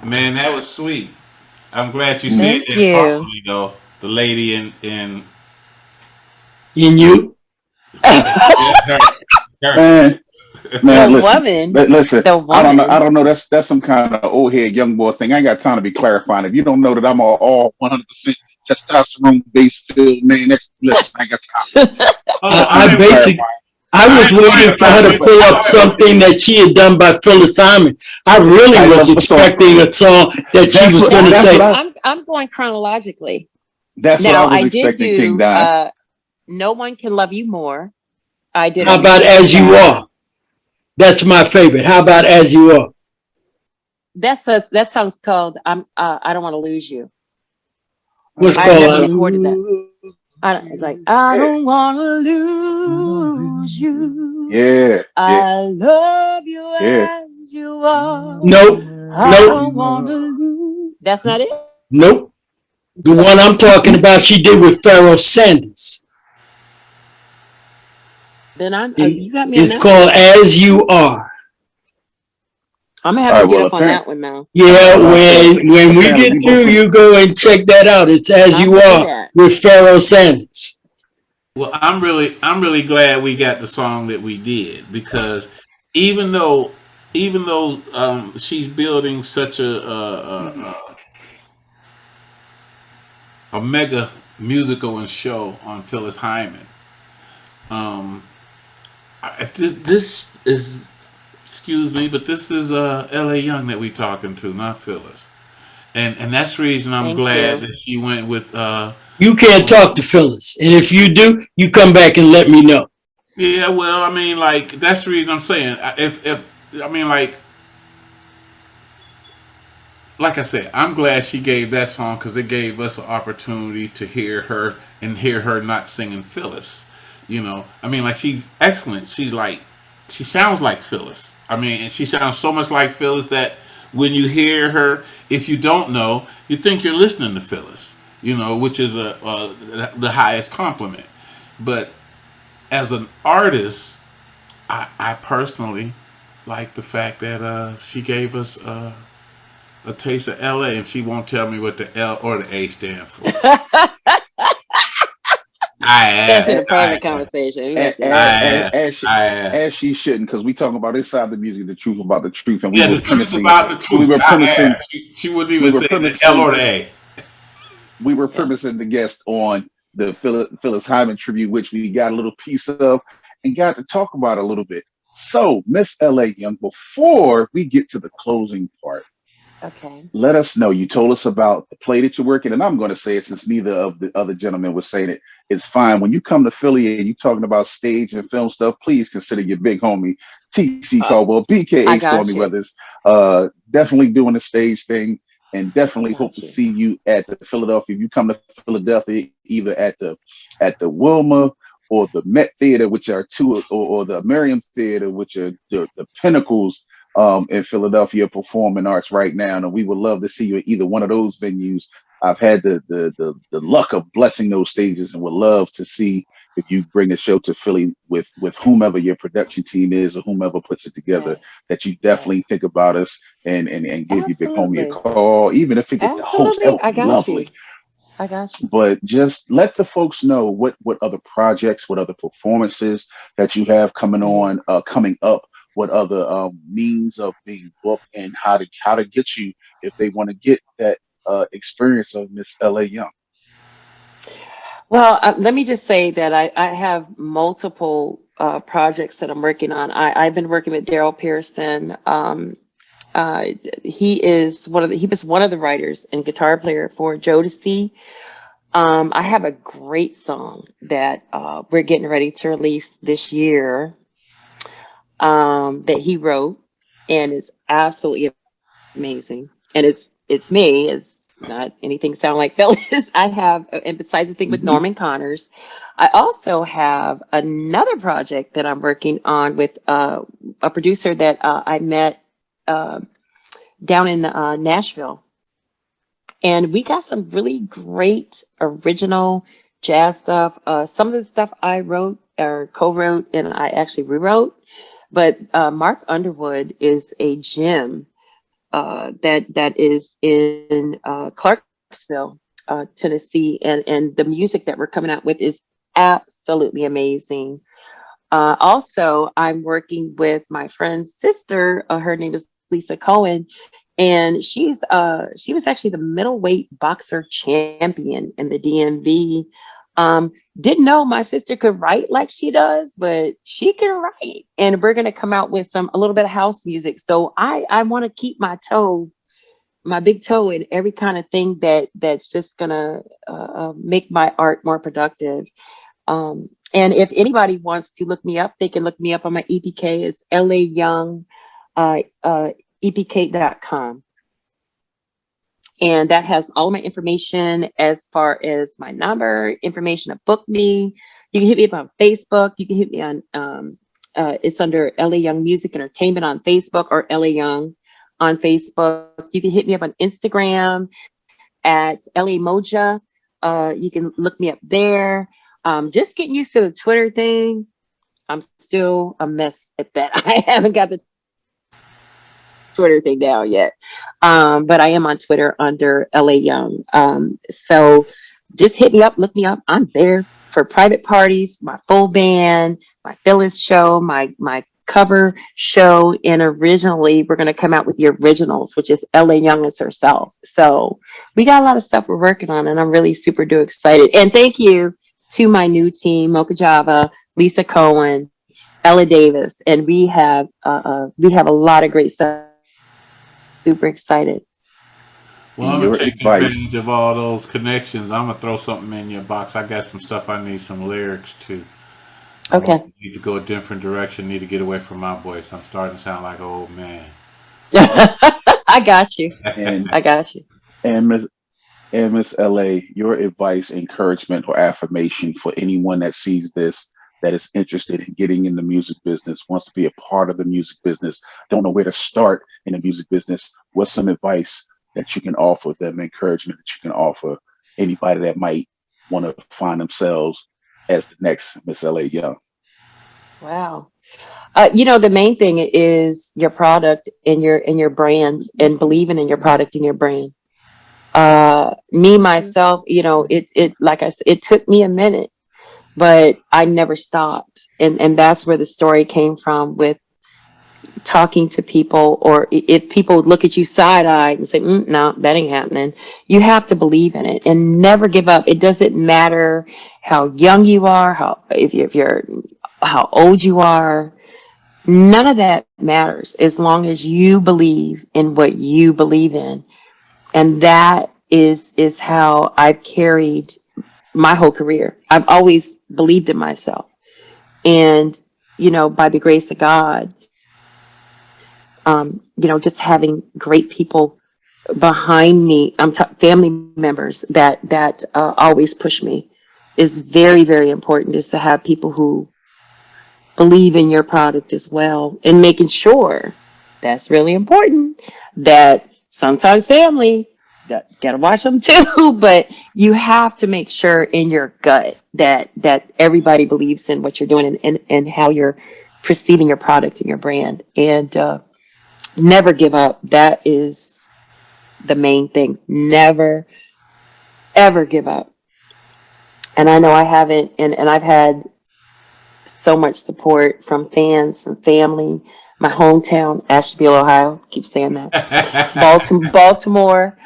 Man, that was sweet. I'm glad you said Thank that you. properly, though. The lady in In you. yeah, her. Man, The man, listen, woman, listen. the I don't know. I woman. don't know. That's some kind of old head young boy thing. I ain't got time to be clarifying. If you don't know that I'm all 100% testosterone based filled man, that's listen. I ain't got time. Hold on, I Time to I be ain't, basic. clarifying. I I was ain't worried waiting for her about to you. pull up something that she had done by Phyills Hyman. I really was So expecting a song that she that's was what going to Well, that's what say, I I'm going chronologically. that's what I Now was I did expecting, King do Di. No One Can Love You More. I did a "How about remix of As You that. Are?" That's my favorite. How about As You Are? That song's called I Don't Want to Lose You. What's I I don't never want to called? recorded that. lose It's like you. I Yeah. don't want to lose choose you. Yeah. I love you Yeah. as you are. Nope. I Nope. don't want to lose. That's not it? Nope. The one I'm talking about, she did with Pharoah Sanders. Then It, you got me on it's that one. called As You Are. I'm gonna have All to right. get Well, up on apparently, that one now. Yeah, well, when we apparently get we both through, from. you go and check that out. It's As I'm You gonna do Are that. with Pharoah Sanders. Well, I'm really glad we got the song that we did because even though she's building such a mega musical and show on Phyllis Hyman, um, this is, excuse me, but this is L.A. Young that we talking to, not Phyllis, and that's the reason I'm Thank glad you. that she went with You can't talk to Phyllis. And if you do, you come back and let me know. yeah. Well, I mean, like that's the reason I'm saying if I mean like I said, I'm glad she gave that song because it gave us an opportunity to hear her and hear her not singing Phyllis. You know, I mean, like she's excellent. She sounds like Phyllis. I mean, and she sounds so much like Phyllis that when you hear her, if you don't know, you think you're listening to Phyllis. You know, which is the highest compliment. But as an artist, I personally like the fact that she gave us a taste of LA, and she won't tell me what the L or the A stand for. I That's in asked. a private conversation. We have to I talk about asked. that. I As asked. she shouldn't, because we talking about inside the music, the truth about the truth, and Yeah, the truth about the we truth. were I premising, asked. She wouldn't we even were say the L premising, or the A. we were Yeah. premising the guest on the Phyllis Hyman tribute, which we got a little piece of and got to talk about a little bit. So, Miss LA Young, before we get to the closing part, Okay. let us know. You told us about the play that you're working, and I'm going to say it since neither of the other gentlemen was saying it. It's fine when you come to Philly and you're talking about stage and film stuff. Please consider your big homie TC Uh, Caldwell, I BKA Stormy got you. Weathers, definitely doing the stage thing, and I definitely hope got to you. see you at the Philadelphia. If you come to Philadelphia, either at the Wilma or the Met Theater, which are two, or the Merriam Theater, which are the pinnacles in Philadelphia performing arts right now, and we would love to see you at either one of those venues. I've had the luck of blessing those stages, and would love to see if you bring a show to Philly with whomever your production team is or whomever puts it together. Yes. That you Yes. definitely think about us and give your big homie a Absolutely. call, even if it get the host. That Absolutely. would I be got you. lovely. I got you. But just let the folks know what other projects, what other performances that you have Mhm. coming up, what other means of being booked, and how to get you if they want to get that experience of Miss LA Young. Well, let me just say that I have multiple projects that I'm working on. I've been working with Daryl Pearson. Uh, he was one of the writers and guitar player for Jodeci. I have a great song that we're getting ready to release this year, that he wrote, and it's absolutely amazing. And it's me. It's not anything sound like Phyllis. I have, and besides the thing with Hmm. Norman Connors, I also have another project that I'm working on with a producer that I met uh, down in Nashville. And we got some really great original jazz stuff. Some of the stuff I wrote or co-wrote and I actually rewrote. But Mark Underwood is a gem that is in Clarksville, Tennessee, and the music that we're coming out with is absolutely amazing. Also, I'm working with my friend's sister. Her name is Lisa Cohen, and she was actually the middleweight boxer champion in the DMV. Didn't know my sister could write like she does, but she can write. And we're gonna come out with a little bit of house music. So I want to keep my big toe in every kind of thing that's just gonna make my art more productive. And if anybody wants to look me up, they can look me up on my EPK. It's LA Young, uh, EPK.com. And that has all my information as far as my number, information to book me. You can hit me up on Facebook. You can hit me on, it's under LA Young Music Entertainment on Facebook, or LA Young on Facebook. You can hit me up on Instagram at LA Moja. You can look me up there. Just getting used to the Twitter thing. I'm still a mess at that. I haven't got the Twitter thing down yet. But I am on Twitter under LA Young. So just hit me up, look me up. I'm there for private parties, my full band, my Phyllis show, my cover show. And originally we're going to come out with the originals, which is LA Young as herself. So we got a lot of stuff we're working on, and I'm really super duper excited. And thank you to my new team, Mocha Java, Lisa Cohen, Ella Davis, and we have a lot of great stuff. Super excited. Well, And I'm gonna your take advice. advantage of all those connections. I'm gonna throw something in your box. I got some stuff I need some lyrics to. Okay. Need to go a different direction. Need to get away from my voice. I'm starting to sound like an old man. I got you. And I got you. and Miss and Miss LA, your advice, encouragement, or affirmation for anyone that sees this, that is interested in getting in the music business, wants to be a part of the music business, don't know where to start in the music business. What's some advice that you can offer them, encouragement that you can offer anybody that might want to find themselves as the next Miss LA Young? Wow. The main thing is your product and your brand, and believing in your product and your brand. Me myself, it like I said, it took me a minute, but I never stopped, and that's where the story came from with talking to people, or if people look at you side eye and say, no, that ain't happening. You have to believe in it and never give up. It doesn't matter how young you are, if you're how old you are. None of that matters as long as you believe in what you believe in. And that is how I've carried my whole career. I've always believed in myself. And, by the grace of God, just having great people behind me, family members that always push me, is very, very important. Is to have people who believe in your product as well, and making sure, that's really important, that sometimes family gotta watch them too, but you have to make sure in your gut that everybody believes in what you're doing, and how you're perceiving your product and your brand. And never give up. That is the main thing. Never ever give up. And I know I haven't, and I've had so much support from fans, from family, my hometown, Asheville, Ohio. Keep saying that. Baltimore.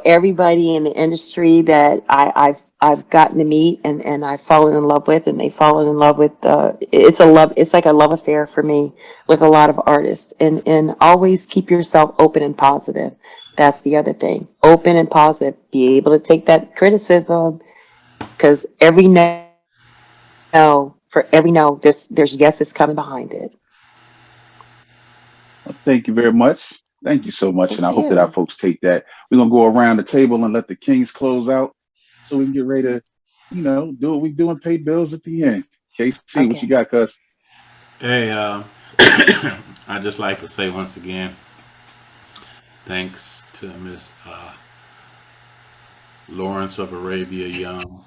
Everybody in the industry that I've gotten to meet, and I've fallen in love with, and they've fallen in love with. It's like a love affair for me with a lot of artists, and always keep yourself open and positive. That's the other thing. Open and positive. Be able to take that criticism, because every no, for every no, there's yeses coming behind it. Well, thank you very much. Thank you so much. And Thank I hope that our you. folks take that. We're going to go around the table and let the Kings close out so we can get ready to, do what we do and pay bills at the end. KC, what you Okay. got, cuz? Hey, I just like to say once again, thanks to Miss Lawrence of Arabia Young.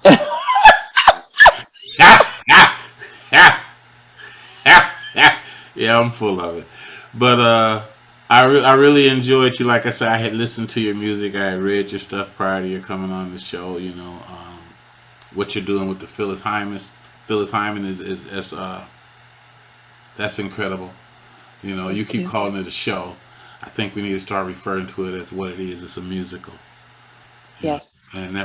Yeah, I'm full of it. But I really enjoyed you. Like I said, I had listened to your music. I had read your stuff prior to your coming on the show. What you're doing with the Phyllis Hyman is that's incredible. You Thank keep you. calling it a show. I think we need to start referring to it as what it is. It's a musical. You know, Yes. and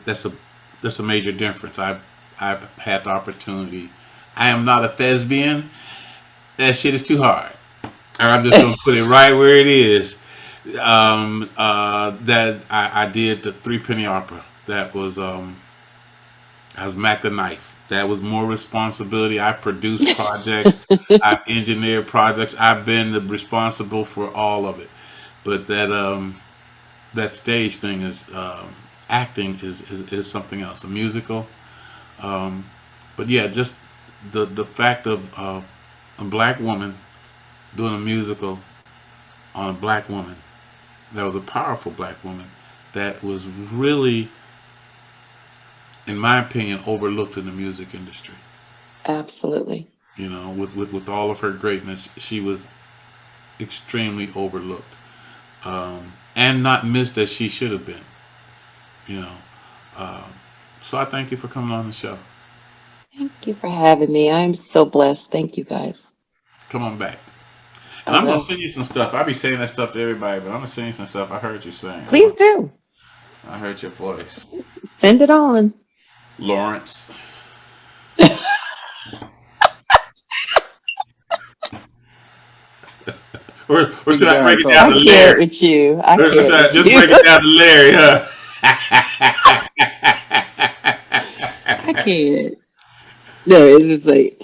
that's a major difference. I've had the opportunity. I am not a thespian. That shit is too hard. I'm just gonna put it right where it is. That I did the Three Penny Opera. I was Mac the Knife. That was more responsibility. I produced projects. I've engineered projects. I've been the responsible for all of it. But that stage thing is acting is something else. A musical, but yeah, just the fact of a black woman doing a musical on a black woman that was a powerful black woman that was really, in my opinion, overlooked in the music industry. Absolutely. You know, with all of her greatness, she was extremely overlooked, and not missed as she should have been. You know, um, so I thank you for coming on the show. Thank you for having me. I'm so blessed. Thank you guys. Come on back, and I I'm gonna will. send you some stuff. I be saying that stuff to everybody, but I'm gonna send you some stuff I heard you saying. Please do. I heard your voice, Send it on. Lawrence. Or Break it should I down. break it Talk down I to to me. can't Larry? with you. I Or can't should I with just you. break it down to Larry? Huh? I can't. No, it's just like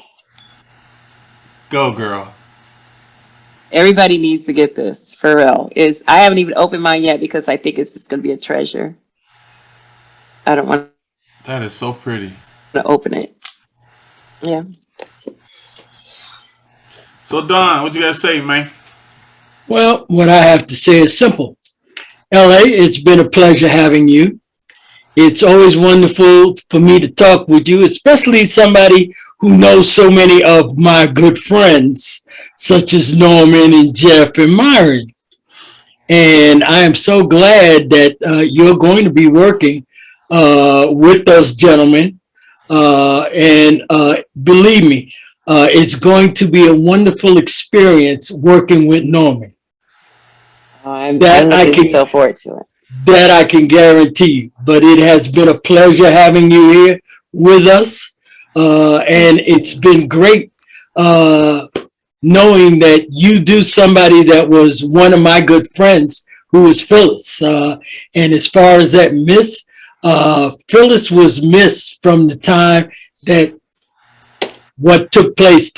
Go, girl. everybody needs to get this for real. Is I haven't even opened mine yet because I think it's just gonna be a treasure. I don't want That is so pretty. to open it. Yeah. So, Don, what you gotta say, man? Well, what I have to say is simple. LA, it's been a pleasure having you. It's always wonderful for me to talk with you, especially somebody who knows so many of my good friends, such as Norman and Jeff and Myron. And I am so glad that you're going to be working with those gentlemen. And believe me, it's going to be a wonderful experience working with Norman. I'm That I looking can so forward to it. that I can guarantee you. But it has been a pleasure having you here with us, and it's been great knowing that you do somebody that was one of my good friends who was Phyllis. And as far as that miss, Phyllis was missed from the time that what took place.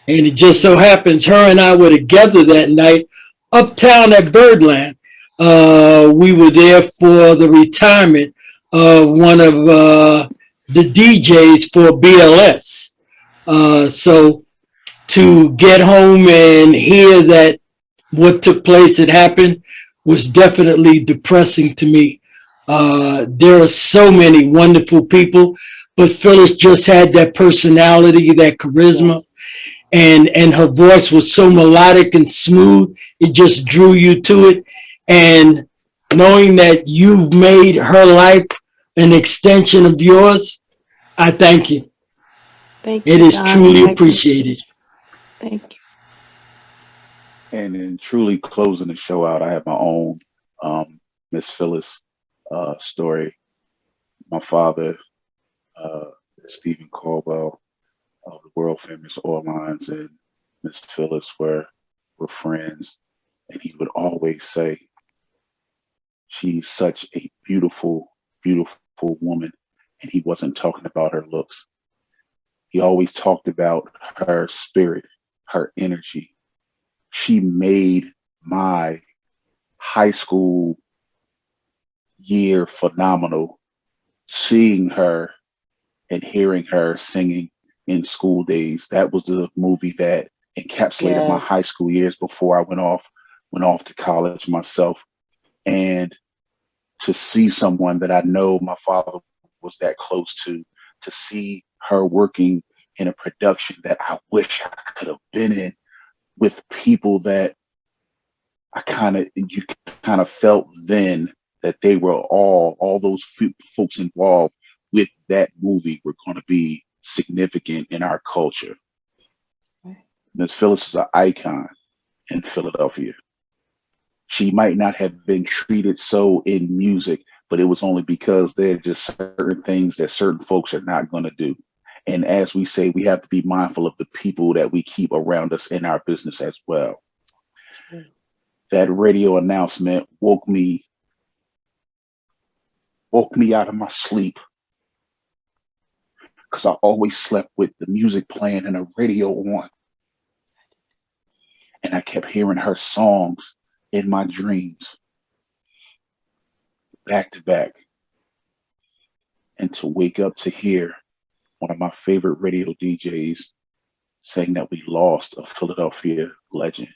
And it just so happens her and I were together that night uptown at Birdland. We were there for the retirement of one of the DJs for BLS. So to get home and hear that what took place had happened was definitely depressing to me. There are so many wonderful people, but Phyllis just had that personality, that charisma, Yes. and her voice was so melodic and smooth. It just drew you to it. And knowing that you've made her life an extension of yours, I thank you. Thank It you, is Don. truly I appreciate appreciated. you. Thank you. And in truly closing the show out, I have my own Miss Phyllis story. My father, uh, Stephen Caldwell of the world famous Oil Lines, and Miss Phyllis were friends, and he would always say, "She's such a beautiful, beautiful woman," and he wasn't talking about her looks. He always talked about her spirit, her energy. She made my high school year phenomenal, seeing her and hearing her singing in School Days. That was the movie that encapsulated my Yes. high school years before I went off to college myself. And to see someone that I know my father was that close to see her working in a production that I wish I could have been in, with people that you kind of felt then that they were all those folks involved with that movie were going to be significant in our culture. Miss Phyllis is an icon in Philadelphia. She might not have been treated so in music, but it was only because there are just certain things that certain folks are not going to do. And as we say, we have to be mindful of the people that we keep around us in our business as well. That radio announcement woke me out of my sleep, because I always slept with the music playing and the radio on. And I kept hearing her songs in my dreams. back to back, and to wake up to hear one of my favorite radio DJs saying that we lost a Philadelphia legend.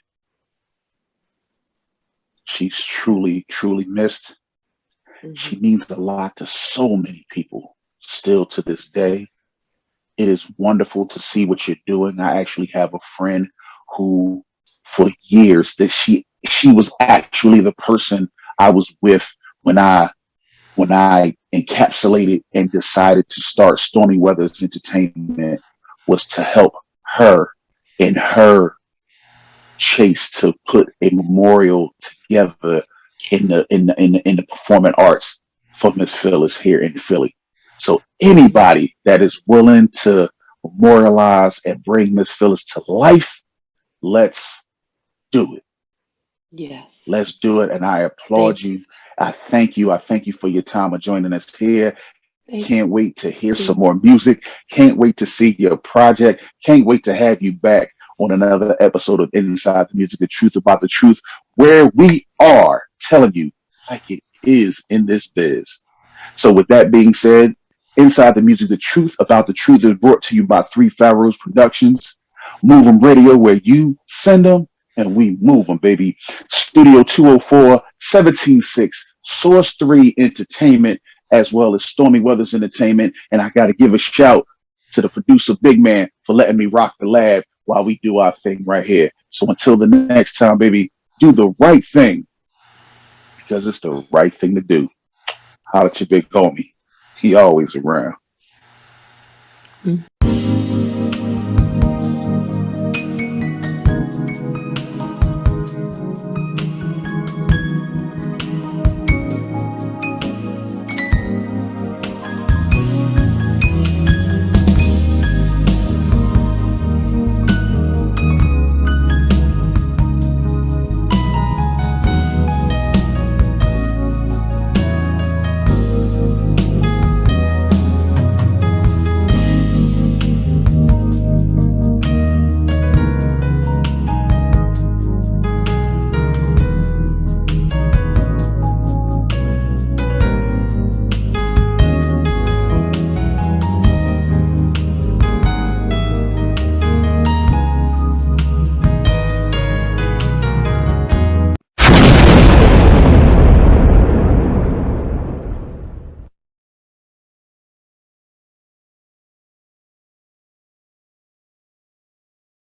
She's truly, truly missed. She means a lot to so many people still to this day. It is wonderful to see what you're doing. I actually have a friend who, for years, that she was actually the person I was with when I encapsulated and decided to start Stormy Weathers Entertainment, was to help her in her chase to put a memorial together in the performing arts for Miss Phyllis here in Philly. So anybody that is willing to memorialize and bring Miss Phyllis to life, let's do it. Yes. Let's do it. And I applaud you. I thank you. I thank you for your time of joining us here. Can't wait to hear some more music. Can't wait to see your project. Can't wait to have you back on another episode of Inside the Music, the truth about the truth, where we are telling you like it is in this biz. So with that being said, Inside the Music, the truth about the truth is brought to you by Three Pharaohs Productions, Movem Radio, where you send them and we move them, baby. Studio 204, 176, Source 3 Entertainment, as well as Stormy Weathers Entertainment. And I got to give a shout to the producer, Big Man, for letting me rock the lab while we do our thing right here. So until the next time, baby, do the right thing, because it's the right thing to do. Holla at your big homie. He always around.